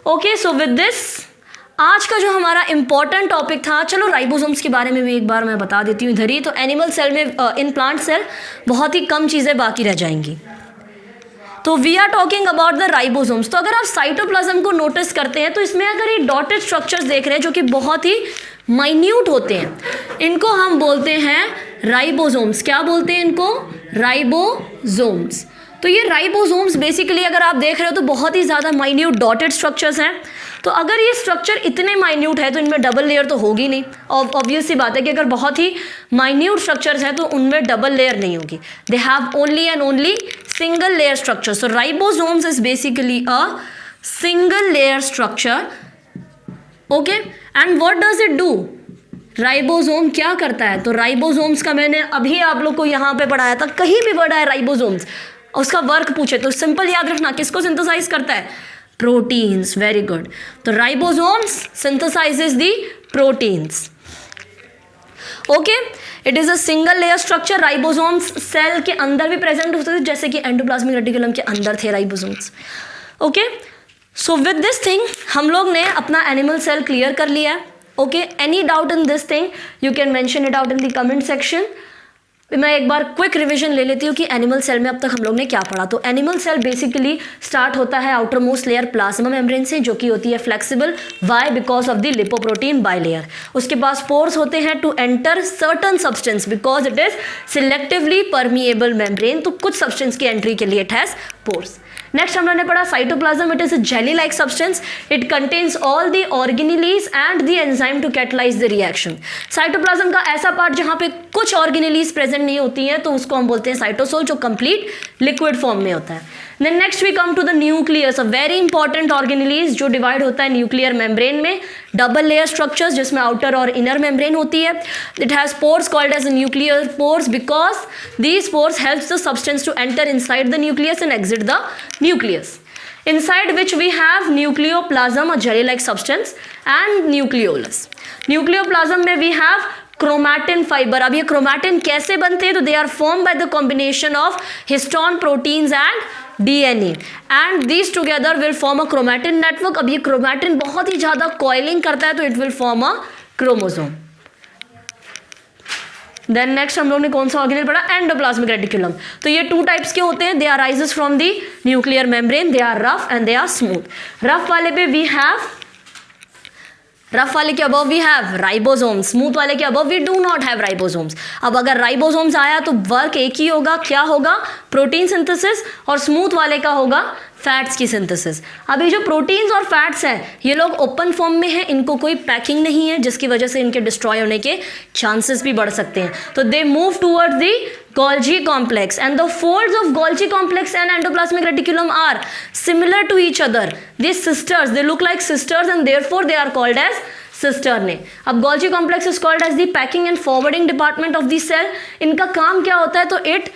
Okay, so with this आज का जो हमारा इंपॉर्टेंट टॉपिक था, चलो राइबोसोम्स के बारे में भी एक बार मैं बता देती हूँ इधर ही। तो एनिमल सेल में, इन प्लांट सेल बहुत ही कम चीज़ें बाकी रह जाएंगी। तो we are talking about the ribosomes. तो अगर आप साइटोप्लाज्म को नोटिस करते हैं तो इसमें अगर ये डॉटेड स्ट्रक्चर्स देख रहे हैं जो कि बहुत ही माइन्यूट होते हैं, इनको हम बोलते हैं राइबोसोम्स। क्या बोलते हैं इनको? राइबोसोम्स। तो ये राइबोसोम्स बेसिकली अगर आप देख रहे हो तो बहुत ही ज़्यादा माइन्यूट डॉटेड स्ट्रक्चर्स हैं। तो अगर ये स्ट्रक्चर इतने माइन्यूट है तो इनमें डबल लेयर तो होगी नहीं। ऑब्वियस सी बात है कि अगर बहुत ही माइन्यूट स्ट्रक्चर्स हैं तो उनमें डबल लेयर नहीं होगी। They have only and only single layer structure. So ribosomes is basically a single layer structure. Okay, and what does it do? Ribosome क्या करता है? तो राइबोसोम्स का मैंने अभी आप लोग को यहाँ पे पढ़ाया था, कहीं भी पढ़ा है राइबोसोम्स, उसका वर्क पूछे तो सिंपल याद रखना, किसको सिंथेसाइज करता है? प्रोटीन्स। Very good. तो ribosomes synthesizes the proteins. Okay, it is a single layer structure. Ribosomes cell के अंदर भी प्रेजेंट होते थे, जैसे कि एंडोप्लाज्मिक रेटिकुलम के अंदर थे ribosomes. Okay, so with this thing हम लोग ने अपना एनिमल सेल क्लियर कर लिया है। Okay, any doubt in this thing you can mention it out in the comment section. मैं एक बार क्विक रिवीजन ले लेती हूँ कि एनिमल सेल में अब तक हम लोग ने क्या पढ़ा। तो एनिमल सेल बेसिकली स्टार्ट होता है outer most layer plasma membrane से, जो कि होती है flexible. Why? Because of the lipoprotein bilayer. उसके पास पोर्स होते हैं to enter certain substance because it is selectively permeable membrane. तो कुछ सब्सटेंस की एंट्री के लिए इट हैज पोर्स। नेक्स्ट हम लोगों ने पढ़ा cytoplasm. It is a jelly like substance. It contains all the organelles and the enzyme to catalyse the reaction. Cytoplasm का ऐसा पार्ट जहाँ पे कुछ ऑर्गेनेलीज प्रेजेंट नहीं होती हैं तो उसको हम बोलते हैं साइटोसोल, जो कंप्लीट लिक्विड फॉर्म में होता है। Then next we come to the nucleus, a very important organelles जो डिवाइड होता है न्यूक्लियर मेम्ब्रेन में। डबल लेयर स्ट्रक्चर्स जिसमें आउटर और इनर मेम्ब्रेन होती है। It has pores called as nuclear pores because these pores helps the substance to enter inside the nucleus and exit the nucleus, inside which we have nucleoplasm, a jelly-like substance, and nucleolus. Nucleoplasm में we have chromatin fiber. अब ये chromatin कैसे बनते हैं? तो they are formed by the combination of histone proteins and DNA, and these together will form a chromatin network. अब ये chromatin बहुत ही ज़्यादा coiling करता है तो it will form a chromosome. Then next हम लोग ने कौन सा ऑर्गेनेल पढ़ा? Endoplasmic reticulum. तो ये टू टाइप्स के होते हैं। They are rises from the nuclear membrane. They are rough and they are smooth. Rough वाले पे वी हैव, रफ वाले के above we have ribosomes, smooth वाले के above we do not have ribosomes. अब अगर राइबोसोम्स आया तो वर्क एक ही होगा, क्या होगा? Protein synthesis. और स्मूथ वाले का होगा फैट्स की सिंथेसिस। अब ये जो प्रोटीन्स और फैट्स हैं ये लोग ओपन फॉर्म में हैं, इनको कोई पैकिंग नहीं है जिसकी वजह से इनके डिस्ट्रॉय होने के चांसेस भी बढ़ सकते हैं। तो they move towards the Golgi complex and the folds of Golgi complex and endoplasmic reticulum are similar to each other. They sisters, they look like sisters and therefore they are called as cisternae. अब Golgi complex is called as the packing and forwarding department of the cell. इनका काम क्या होता है? तो it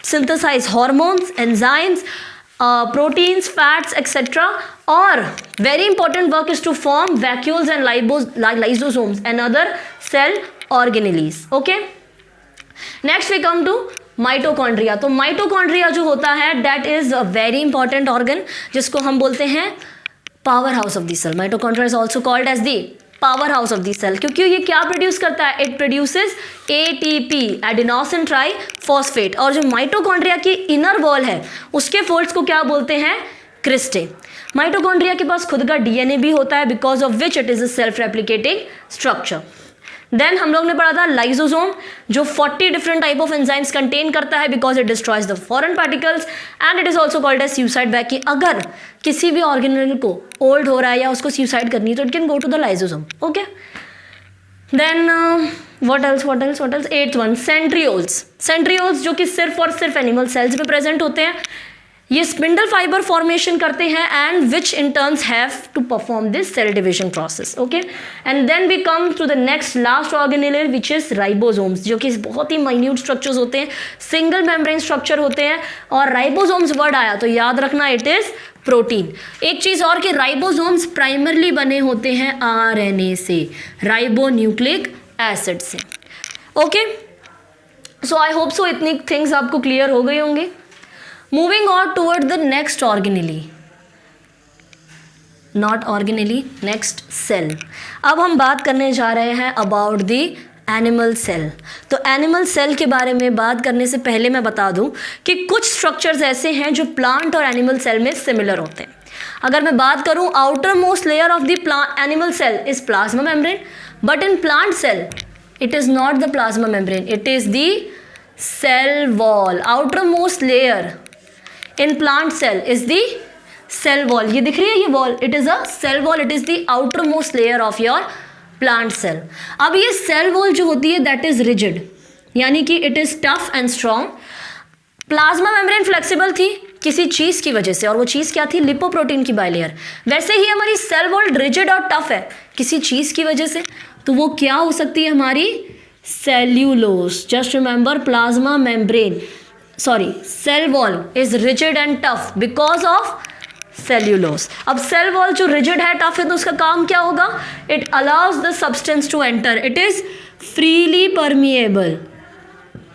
synthesize hormones, enzymes, proteins, fats, etc. Or very important work is to form vacuoles and lysosomes and other cell organelles. Okay. Next we come to mitochondria. तो mitochondria जो होता है that is a very important organ जिसको हम बोलते हैं power house of the cell. Mitochondria is also called as the power house of the cell क्योंकि ये क्या प्रोड्यूस करता है? It produces ATP, adenosine triphosphate. और जो माइटोकॉन्ड्रिया की इनर वॉल है उसके फोल्ड्स को क्या बोलते हैं? क्रिस्टे. माइटोकॉन्ड्रिया के पास खुद का DNA भी होता है because of which it is a self replicating structure. Then हम लोग ने पढ़ा था लाइसोसोम जो 40 different type of enzymes contain करता है because it destroys the foreign particles and it is also called as suicide bag. कि अगर किसी भी ऑर्गेनेल को ओल्ड हो रहा है या उसको सुसाइड करनी है तो it can go to the lysosome. Okay. Then what else 8th one centrioles. Centrioles जो कि सिर्फ और सिर्फ एनिमल सेल्स में प्रेजेंट होते हैं. ये स्पिंडल फाइबर फॉर्मेशन करते हैं and which in turns have to perform this cell division process. Okay. And then we come to the next last organelle which is ribosomes जो कि बहुत ही माइन्यूट स्ट्रक्चर्स होते हैं, सिंगल मेम्ब्रेन स्ट्रक्चर होते हैं. और राइबोसोम्स वर्ड आया तो याद रखना इट इज प्रोटीन. एक चीज और कि राइबोसोम्स प्राइमरली बने होते हैं RNA से, राइबो न्यूक्लिक एसिड से. ओके. सो आई होप सो इतनी थिंग्स आपको क्लियर हो गई होंगी. Moving on toward the next organelle, not organelle, next cell. अब हम बात करने जा रहे हैं about the animal cell. तो animal cell के बारे में बात करने से पहले मैं बता दूं कि कुछ structures ऐसे हैं जो plant और animal cell में similar होते हैं. अगर मैं बात करूं outermost layer of the animal cell is plasma membrane, but in plant cell it is not the plasma membrane, it is the cell wall. Outermost layer in plant cell is the cell wall. ये दिख रही है ये wall, it is a cell wall, it is the outermost layer of your plant cell. अब ये cell wall जो होती है that is rigid, यानी कि it is tough and strong. Plasma membrane flexible थी किसी चीज़ की वजह से और वो चीज़ क्या थी? लिपोप्रोटीन की बाइलेयर. वैसे ही हमारी सेल वॉल रिजिड और टफ है किसी चीज़ की वजह से, तो वो क्या हो सकती है? हमारी cellulose. Just remember plasma membrane cell wall is rigid and tough because of cellulose. अब cell wall जो rigid है, tough है, तो उसका काम क्या होगा? It allows the substance to enter. It is freely permeable.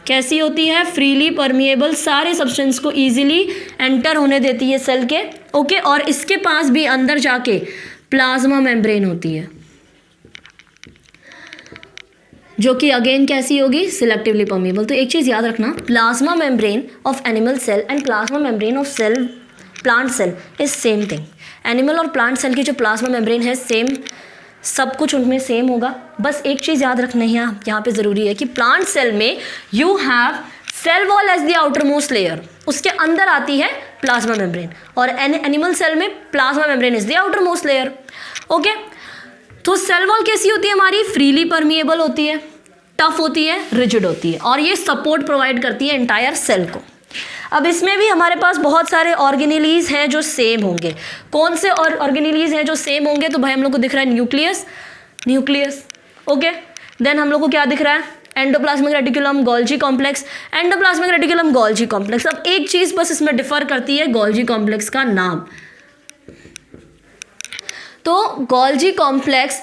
कैसी होती है? freely permeable. सारे substance को easily enter होने देती है सेल के. ओके. और इसके पास भी अंदर जाके प्लाज्मा मेम्ब्रेन होती है जो कि अगेन कैसी होगी? Selectively permeable. तो एक चीज़ याद रखना, plasma membrane of animal cell and plasma membrane of cell plant cell is same thing. Animal और प्लांट सेल की जो प्लाज्मा मेम्ब्रेन है सेम, सब कुछ उनमें सेम होगा. बस एक चीज़ याद रखना है यहाँ पे ज़रूरी है कि प्लांट सेल में you have cell wall as the outer most layer, उसके अंदर आती है प्लाज्मा मेम्ब्रेन. और एनिमल सेल में plasma membrane is the outer most layer. Okay. तो सेल वॉल कैसी होती है हमारी? फ्रीली परमिएबल होती है, टफ होती है, रिजिड होती है और ये सपोर्ट प्रोवाइड करती है एंटायर सेल को. अब इसमें भी हमारे पास बहुत सारे ऑर्गेनेलीज हैं जो सेम होंगे. कौन से और ऑर्गेनेलीज हैं जो सेम होंगे? तो भाई हम लोग को दिख रहा है न्यूक्लियस. ओके. देन हम लोग को क्या दिख रहा है? Endoplasmic reticulum, Golgi complex. Endoplasmic reticulum, Golgi complex. अब एक चीज़ बस इसमें डिफर करती है, गोल्जी कॉम्प्लेक्स का नाम. तो Golgi complex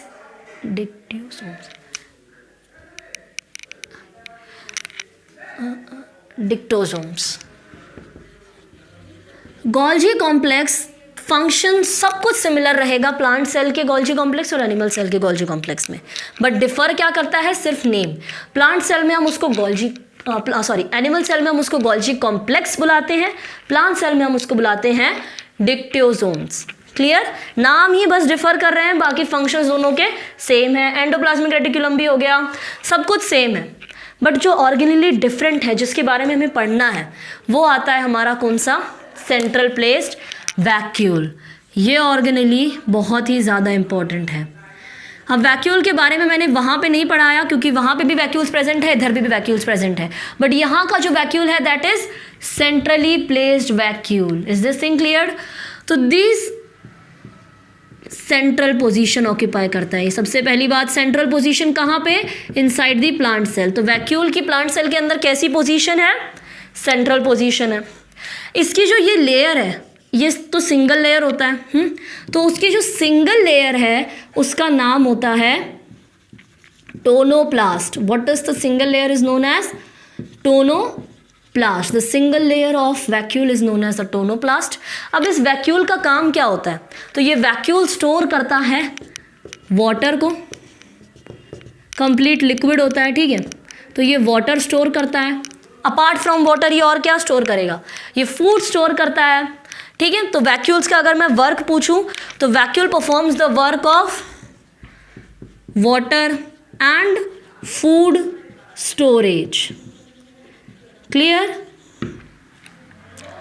dictyosomes. Golgi complex function सब कुछ सिमिलर रहेगा प्लांट सेल के गोल्जी कॉम्प्लेक्स और एनिमल सेल के गोल्जी कॉम्प्लेक्स में, बट डिफर क्या करता है? सिर्फ नेम. प्लांट सेल में हम उसको एनिमल सेल में हम उसको गोल्जी कॉम्प्लेक्स बुलाते हैं, प्लांट सेल में हम उसको बुलाते हैं डिक्टोसोम्स. क्लियर? नाम ही बस डिफर कर रहे हैं, बाकी फंक्शंस दोनों के सेम है. एंडोप्लाज्मिक रेटिकुलम भी हो गया, सब कुछ सेम है. बट जो ऑर्गेनेली डिफरेंट है जिसके बारे में हमें पढ़ना है वो आता है हमारा कौन सा? Central placed vacuole. ये ऑर्गेनेली बहुत ही ज़्यादा इंपॉर्टेंट है. अब वैक्यूल के बारे में मैंने वहाँ पे नहीं पढ़ाया क्योंकि वहाँ पे भी वैक्यूल्स प्रेजेंट है, इधर भी वैक्यूल्स प्रेजेंट है, बट यहाँ का जो वैक्यूल है that is centrally placed vacuole. Is this thing clear? तो दिस सेंट्रल पोजीशन ऑक्यूपाई करता है. सबसे पहली बात, सेंट्रल पोजीशन कहाँ पे? Inside the plant cell. तो वैक्यूल की प्लांट सेल के अंदर कैसी पोजीशन है? सेंट्रल पोजीशन है. इसकी जो ये लेयर है ये तो सिंगल लेयर होता है। तो उसकी जो सिंगल लेयर है उसका नाम होता है tonoplast. What is the single layer is known as tonoplast. The single layer of vacuole is known as the tonoplast. अब इस वैक्यूल का काम क्या होता है? तो ये वैक्यूल स्टोर करता है वाटर को, कंप्लीट लिक्विड होता है, ठीक है। तो ये वाटर स्टोर करता है। अपार्ट फ्रॉम वाटर ये और क्या स्टोर करेगा? ये फूड स्टोर करता है, ठीक है। तो वैक्यूल्स का अगर मैं वर्क पूछूं तो vacuole performs the work of water and food storage. Clear?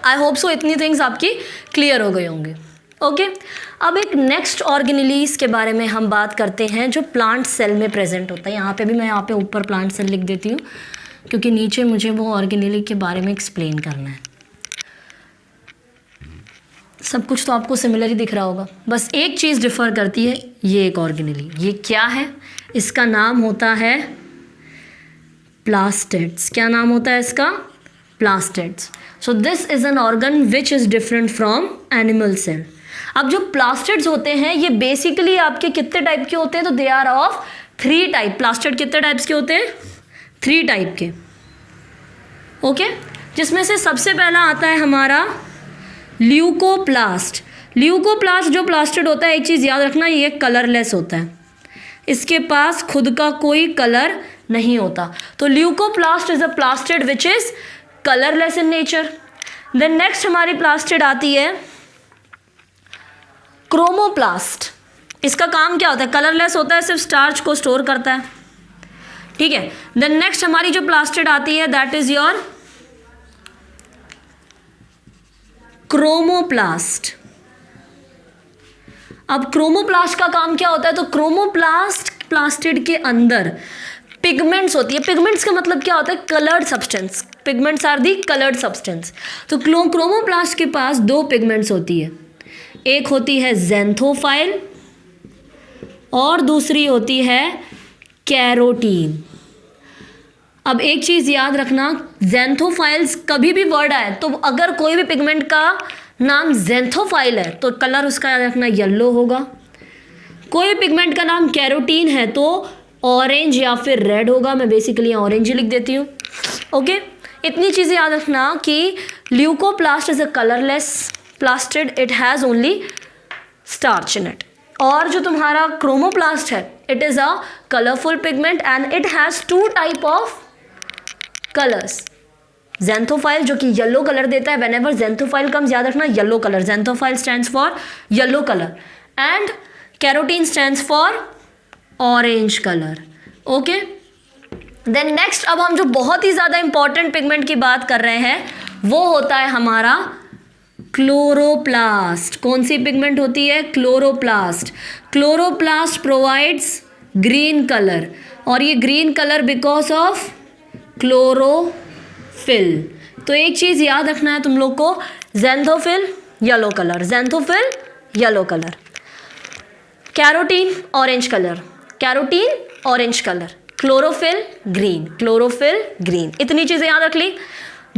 I hope सो इतनी थिंग्स आपकी क्लियर हो गई होंगे। ओके अब एक नेक्स्ट ऑर्गेनेलीज के बारे में हम बात करते हैं जो प्लांट सेल में प्रेजेंट होता है। यहाँ पे भी मैं यहाँ पे ऊपर प्लांट सेल लिख देती हूँ क्योंकि नीचे मुझे वो ऑर्गेनेली के बारे में एक्सप्लेन करना है। सब कुछ तो आपको सिमिलर ही दिख रहा होगा, बस एक चीज़ डिफ़र करती है, ये एक ऑर्गेनेली। ये क्या है? इसका नाम होता है प्लास्टिड्स। क्या नाम होता है इसका? Plastids. So this is an organ which is different from animal cell. अब जो प्लास्टिड्स होते हैं ये बेसिकली आपके कितने टाइप के होते हैं? तो they are of 3 type. Plastid कितने टाइप्स के होते हैं? 3 टाइप के। ओके जिसमें से सबसे पहला आता है हमारा ल्यूकोप्लास्ट। ल्यूकोप्लास्ट जो प्लास्टिड होता है, एक चीज़ याद रखना, ये कलरलेस होता है, इसके पास खुद का कोई कलर नहीं होता। तो leucoplast is a plastid which is colourless in nature. Then next हमारी प्लास्टिड आती है क्रोमोप्लास्ट। इसका काम क्या होता है? कलरलेस होता है, सिर्फ स्टार्च को स्टोर करता है, ठीक है। देन नेक्स्ट हमारी जो प्लास्टिड आती है दैट इज योर क्रोमोप्लास्ट। अब क्रोमोप्लास्ट का काम क्या होता है? तो क्रोमोप्लास्ट प्लास्टिड के अंदर पिगमेंट्स होती है। पिगमेंट्स का मतलब क्या होता है? Coloured substance. Pigments are the coloured substance. तो क्रोमोप्लास्ट के पास 2 पिगमेंट्स होती है, एक होती है ज़ैंथोफाइल और दूसरी होती है कैरोटीन। अब एक चीज़ याद रखना, ज़ैंथोफाइल्स कभी भी वर्ड आए तो अगर कोई भी पिगमेंट का नाम ज़ैंथोफाइल है तो कलर उसका याद रखना येलो होगा। कोई पिगमेंट का नाम कैरोटीन है तो ऑरेंज या फिर रेड होगा। मैं बेसिकली ऑरेंज ही लिख देती हूँ। ओके इतनी चीज़ें याद रखना कि leucoplast is a colourless plastid, it has only starch in it. और जो तुम्हारा क्रोमोप्लास्ट है it is a colourful pigment and it has 2 type of colours. Xanthophyll जो कि येलो कलर देता है, व्हेनेवर ज़ैंथोफाइल कम्स याद रखना yellow colour, xanthophyll stands for yellow colour and carotene stands for orange colour. Okay then next अब हम जो बहुत ही ज़्यादा इंपॉर्टेंट पिगमेंट की बात कर रहे हैं वो होता है हमारा क्लोरोप्लास्ट। कौन सी पिगमेंट होती है? Chloroplast. Chloroplast provides green colour और ये green colour because of chlorophyll. तो एक चीज़ याद रखना है तुम लोग को, xanthophyll yellow colour, xanthophyll yellow colour, carotene orange colour, carotene orange colour, chlorophyll green, chlorophyll green. इतनी चीज़ें याद रख ली,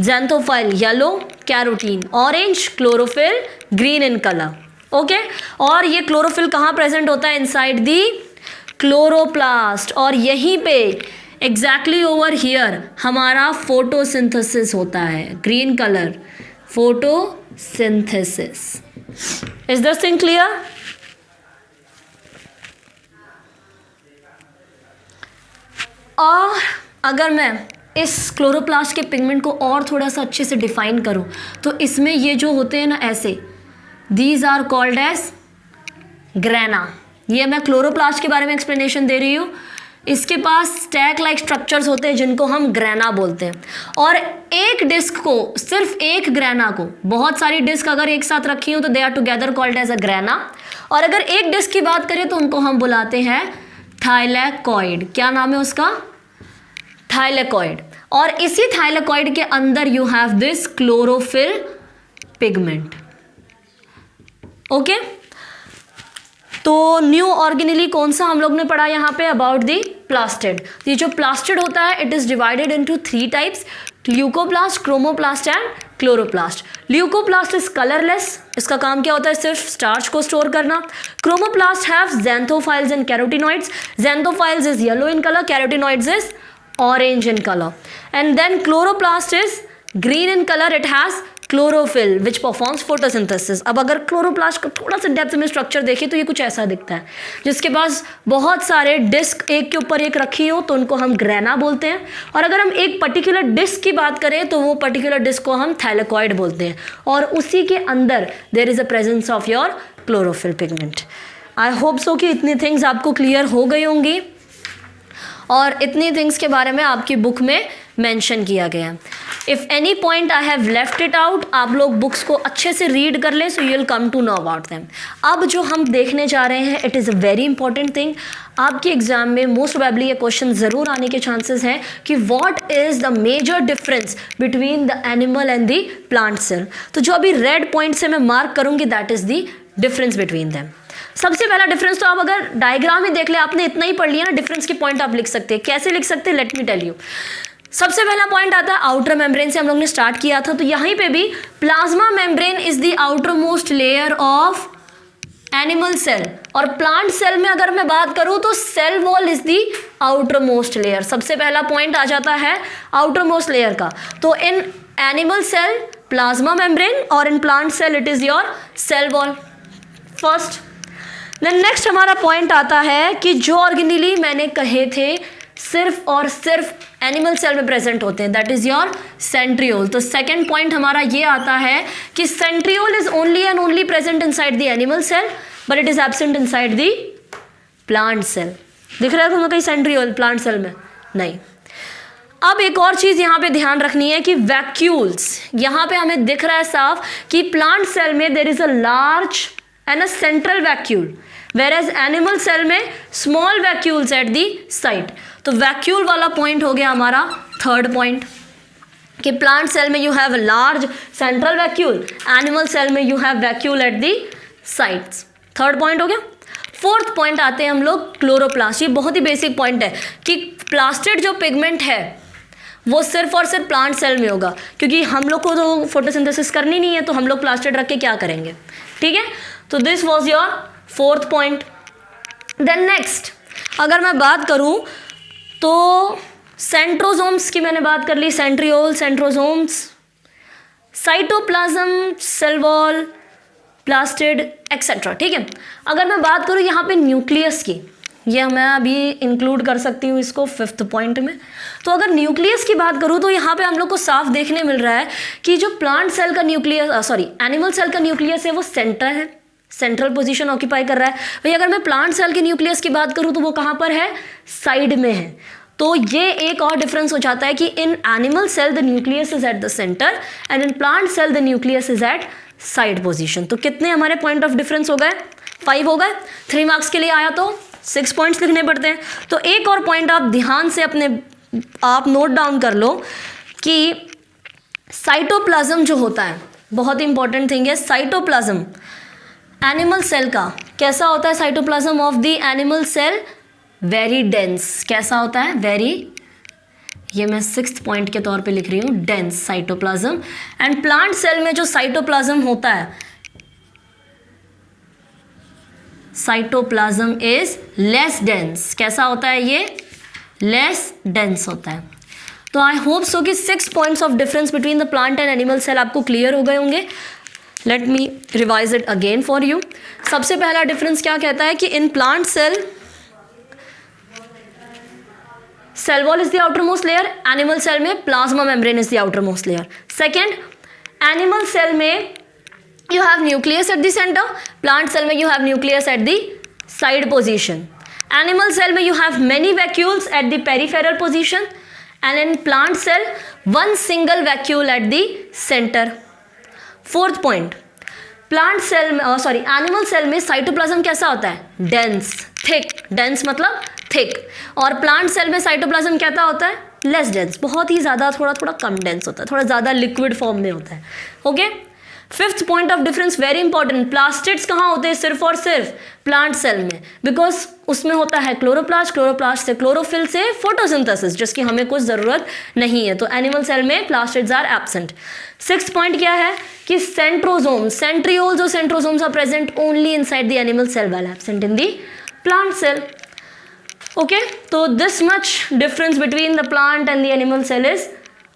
xanthophyll yellow, carotene orange, chlorophyll green in colour. Okay और ये क्लोरोफिल कहाँ प्रेजेंट होता है? Inside the chloroplast. और यहीं पे एग्जैक्टली ओवर हियर हमारा फोटोसिंथेसिस होता है, green colour, photosynthesis. Is this thing clear? और अगर मैं इस क्लोरोप्लास्ट के पिगमेंट को और थोड़ा सा अच्छे से डिफाइन करूं तो इसमें ये जो होते हैं ना ऐसे, these are called as grana. ये मैं क्लोरोप्लास्ट के बारे में एक्सप्लेनेशन दे रही हूँ। इसके पास स्टैक लाइक स्ट्रक्चर्स होते हैं जिनको हम ग्रेना बोलते हैं। और एक डिस्क को, सिर्फ एक ग्रेना को, बहुत सारी डिस्क अगर एक साथ रखी हो तो they are together called as a grana. और अगर एक डिस्क की बात करें तो उनको हम बुलाते हैं थाइलेकॉइड। क्या नाम है उसका? थाइलेकॉइड। और इसी थाइलेकॉइड के अंदर you have this chlorophyll pigment. Okay तो न्यू ऑर्गेनेली कौन सा हम लोग ने पढ़ा यहाँ पे? About the plastid. ये जो प्लास्टिड होता है it is divided into 3 types, leucoplast, chromoplast and chloroplast. Leucoplast is colourless, इसका काम क्या होता है, सिर्फ स्टार्च को स्टोर करना। Chromoplast have xanthophylls and carotenoids, xanthophylls is yellow in colour, carotenoids is orange in color, and then chloroplast is green in color, it has chlorophyll which performs photosynthesis। अब अगर क्लोरोप्लास्ट को थोड़ा सा depth में structure देखें तो ये कुछ ऐसा दिखता है, जिसके पास बहुत सारे डिस्क एक के ऊपर एक रखी हो तो उनको हम ग्रेना बोलते हैं, और अगर हम एक पर्टिकुलर डिस्क की बात करें तो वो पर्टिकुलर डिस्क को हम थैलेकॉइड बोलते हैं, और उसी के अंदर there is a presence of your chlorophyll pigment. I hope so कि इतनी थिंग्स आपको क्लियर हो गई होंगी, और इतनी थिंग्स के बारे में आपकी बुक में मेंशन किया गया। If any point I have left it out, आप लोग बुक्स को अच्छे से रीड कर लें, so you will come to know about them. अब जो हम देखने जा रहे हैं it is a very important thing. आपके एग्जाम में मोस्ट प्रोबेबली ये क्वेश्चन ज़रूर आने के चांसेस हैं कि what is the major difference between the animal and the plant cell. तो जो अभी रेड पॉइंट से मैं मार्क करूँगी that is the difference between them. सबसे पहला डिफरेंस तो आप अगर डायग्राम ही देख ले, आपने इतना ही पढ़ लिया ना, डिफरेंस के पॉइंट आप लिख सकते हैं। कैसे लिख सकते हैं, लेट मी टेल यू। सबसे पहला पॉइंट आता है आउटर मेम्ब्रेन से, हम लोग ने स्टार्ट किया था, तो यहीं पे भी plasma membrane is the outer most layer of animal cell, और प्लांट सेल में अगर मैं बात करूं तो cell wall is the outer most layer. सबसे पहला पॉइंट आ जाता है आउटर मोस्ट लेयर का। तो in animal cell plasma membrane, और in plant cell it is your cell wall first. Then next हमारा पॉइंट आता है कि जो ऑर्गेनेली मैंने कहे थे सिर्फ और सिर्फ एनिमल सेल में प्रेजेंट होते हैं, दैट इज योर सेंट्रियोल। तो सेकंड पॉइंट हमारा ये आता है कि centriole is only and only present inside the animal cell, but it is absent inside the plant cell. दिख रहा है तुम्हें कहीं सेंट्रियोल प्लांट सेल में? नहीं। अब एक और चीज़ यहाँ पे ध्यान रखनी है कि वैक्यूल्स, यहाँ पे हमें दिख रहा है साफ कि प्लांट सेल में there is a large and a central vacuole, whereas animal cell में small vacuoles at the side. तो वैक्यूल वाला पॉइंट हो गया हमारा थर्ड पॉइंट, कि प्लांट सेल में you have large central vacuole, animal cell में you have vacuole at the sides. Third point हो गया। फोर्थ पॉइंट आते हैं हम लोग क्लोरोप्लास्ट। ये बहुत ही बेसिक पॉइंट है कि प्लास्टिड जो पिगमेंट है वो सिर्फ और सिर्फ प्लांट सेल में होगा, क्योंकि हम लोग को तो फोटोसिंथेसिस करनी नहीं है, तो हम लोग प्लास्टिड रख के क्या करेंगे, ठीक है। तो this was your fourth point. Then next अगर मैं बात करूं तो सेंट्रोसोम्स की मैंने बात कर ली, centriole, centrosomes, cytoplasm, cell wall, plastid etcetera, ठीक है। अगर मैं बात करूं यहाँ पे न्यूक्लियस की, ये मैं अभी इंक्लूड कर सकती हूँ इसको फिफ्थ पॉइंट में। तो अगर न्यूक्लियस की बात करूँ तो यहाँ पे हम लोग को साफ देखने मिल रहा है कि जो प्लांट सेल का न्यूक्लियस एनिमल सेल का न्यूक्लियस है वो सेंटर है, सेंट्रल पोजीशन ऑक्यूपाई कर रहा है। भाई अगर मैं प्लांट सेल के न्यूक्लियस की बात करूँ तो वो कहाँ पर है, साइड में है। तो ये एक और डिफरेंस हो जाता है कि in animal cell the nucleus is at the centre and in plant cell the nucleus is at side position. तो कितने हमारे पॉइंट ऑफ डिफरेंस हो गए, 5 हो गए। 3 मार्क्स के लिए आया तो 6 पॉइंट्स लिखने पड़ते हैं। तो एक और पॉइंट आप ध्यान से आप नोट डाउन कर लो कि साइटोप्लाज्म जो होता है, बहुत इंपॉर्टेंट थिंग है, साइटोप्लाज्म एनिमल सेल का कैसा होता है, cytoplasm of the animal cell very dense. कैसा होता है, वेरी, ये मैं 6th पॉइंट के तौर पे लिख रही हूँ, dense cytoplasm. And plant cell में जो साइटोप्लाज्म होता है, साइटोप्लाज्म इज लेस डेंस। कैसा होता है ये, लेस डेंस होता है। तो आई होप सो कि 6 points of difference between the plant and animal cell आपको क्लियर हो गए होंगे। Let me revise it again for you. सबसे पहला डिफरेंस क्या कहता है कि in plant cell cell wall is the outer most layer, animal cell में plasma membrane is the outer most layer. Second, animal cell में you have nucleus at the center, plant cell में you have nucleus at the side position, animal cell में you have many vacuoles at the peripheral position, and in plant cell one single vacuole at the center. Fourth point, plant cell में animal cell में cytoplasm कैसा होता है, dense, thick, dense मतलब thick, और plant cell में cytoplasm कैसा होता है, less dense, बहुत ही ज़्यादा थोड़ा कम dense होता है, थोड़ा ज़्यादा liquid form में होता है, okay? Fifth point of difference very important, plastids कहाँ होते हैं? सिर्फ और सिर्फ प्लांट सेल में, बिकॉज उसमें होता है क्लोरोप्लास्ट, क्लोरोप्लास्ट से क्लोरोफिल से फोटोसिंथेसिस, जिसकी हमें कुछ ज़रूरत नहीं है। तो एनिमल सेल में plastids are absent. Sixth point क्या है कि सेंट्रोसोम, सेंट्रियोल्स और centrosomes are present only inside the animal cell while absent in the plant cell. Okay, तो this much difference between the plant and the animal cell is,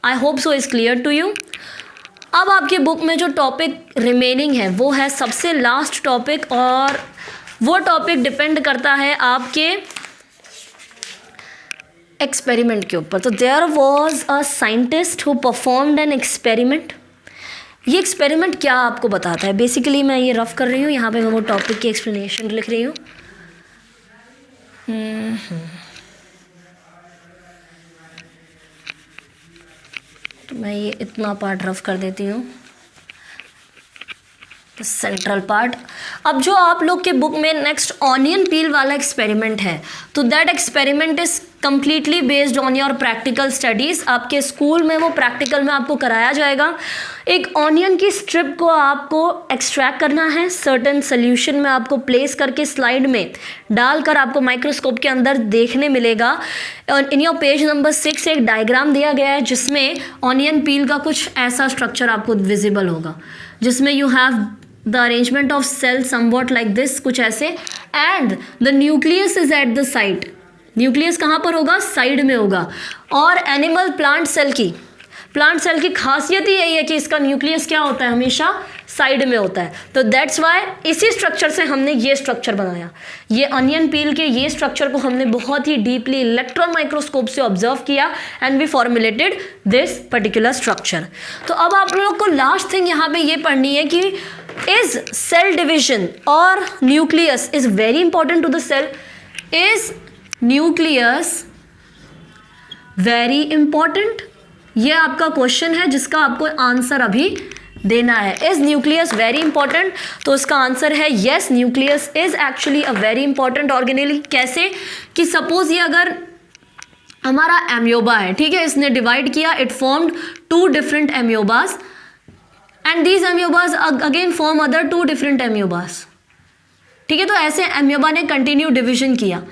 I hope so is clear to you. अब आपके book में जो topic remaining है वो है सबसे last topic, और वो टॉपिक डिपेंड करता है आपके एक्सपेरिमेंट के ऊपर। तो there was a scientist who performed an experiment. ये एक्सपेरिमेंट क्या आपको बताता है? बेसिकली मैं ये रफ कर रही हूँ, यहाँ पे मैं वो टॉपिक की एक्सप्लेनेशन लिख रही हूँ। तो मैं ये इतना पार्ट रफ कर देती हूँ, सेंट्रल पार्ट। अब जो आप लोग के बुक में नेक्स्ट ऑनियन पील वाला एक्सपेरिमेंट है, तो that experiment is completely based on your practical studies. आपके स्कूल में वो प्रैक्टिकल में आपको कराया जाएगा। एक ऑनियन की स्ट्रिप को आपको एक्सट्रैक्ट करना है, सर्टेन सोल्यूशन में आपको प्लेस करके स्लाइड में डालकर आपको माइक्रोस्कोप के अंदर देखने मिलेगा। इन योर पेज नंबर 6 एक डायग्राम दिया गया है जिसमें ऑनियन पील का कुछ ऐसा स्ट्रक्चर आपको विजिबल होगा, जिसमें you have the arrangement of cell somewhat like this, कुछ ऐसे, and the nucleus is at the side. Nucleus कहाँ पर होगा? साइड में होगा। और एनिमल प्लांट सेल की खासियत ही यही है कि इसका न्यूक्लियस क्या होता है? हमेशा साइड में होता है। तो दैट्स वाई इसी स्ट्रक्चर से हमने ये स्ट्रक्चर बनाया। ये अनियन पील के ये स्ट्रक्चर को हमने बहुत ही डीपली इलेक्ट्रॉन माइक्रोस्कोप से ऑब्जर्व किया and we formulated this particular structure. तो अब आप लोग को लास्ट थिंग यहाँ पे ये पढ़नी है कि इज सेल डिविजन और nucleus is very important to the cell. Is nucleus very important? ये आपका क्वेश्चन है जिसका आपको आंसर अभी देना है। Is nucleus very important? तो इसका आंसर है yes, nucleus is actually a very important organelle. कैसे कि सपोज ये अगर हमारा एमियोबा है, ठीक है, इसने डिवाइड किया, it formed 2 different amoebas and these amoebas again form other 2 different amoebas. ठीक है, तो ऐसे एमियोबा ने कंटिन्यू डिविजन किया।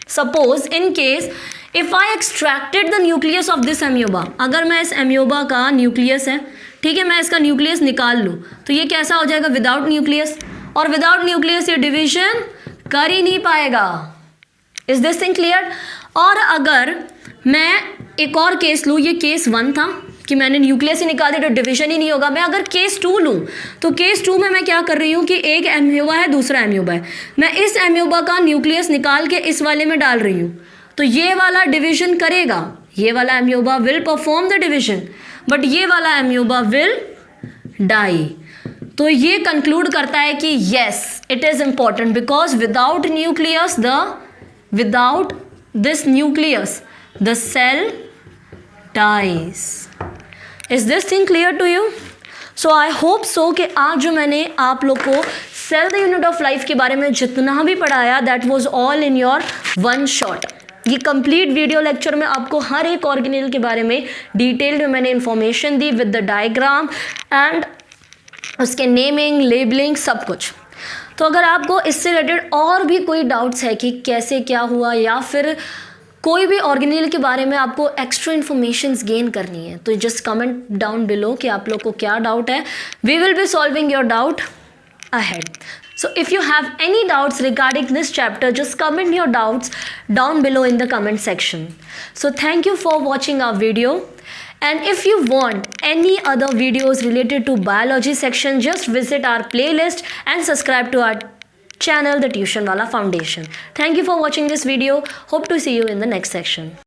Suppose in case if I extracted the nucleus of this amoeba, अगर मैं इस एमियोबा का न्यूक्लियस है, ठीक है, मैं इसका न्यूक्लियस निकाल लूँ, तो ये कैसा हो जाएगा? Without nucleus. और विदाउट न्यूक्लियस ये डिविजन कर ही नहीं पाएगा। Is this thing clear? और अगर मैं एक और केस लूँ, ये केस 1 था कि मैंने न्यूक्लियस ही निकाल दिया तो डिवीजन ही नहीं होगा। मैं अगर केस 2 लूँ, तो केस 2 में मैं क्या कर रही हूँ कि एक एमियोबा है, दूसरा एमियोबा है, मैं इस एमियोबा का न्यूक्लियस निकाल के इस वाले में डाल रही हूँ, तो ये वाला डिवीजन करेगा, ये वाला amoeba will perform the division, but ये वाला एमियोबा विल डाई। तो ये कंक्लूड करता है कि yes it is important because without this nucleus the cell dies. Is this thing clear to you? So I hope so कि आज जो मैंने आप लोग को cell the unit of life के बारे में जितना भी पढ़ाया, that was all in your one shot. ये कंप्लीट वीडियो लेक्चर में आपको हर एक ऑर्गेनेल के बारे में डिटेल्ड में मैंने information the with the diagram and उसके नेमिंग, लेबलिंग, सब कुछ। तो अगर आपको इससे रिलेटेड और भी कोई डाउट्स है कि कैसे क्या हुआ, या फिर कोई भी ऑर्गेनेल के बारे में आपको एक्स्ट्रा इन्फॉर्मेशंस गेन करनी है, तो जस्ट कमेंट डाउन बिलो कि आप लोग को क्या डाउट है। We will be solving your doubt ahead. So if you have any doubts regarding this chapter, just comment your doubts down below in the comment section. So thank you for watching our video, and if you want any other videos related to biology section, just visit our playlist and subscribe to our channel, the Tuition Wala Foundation. Thank you for watching this video. Hope to see you in the next section.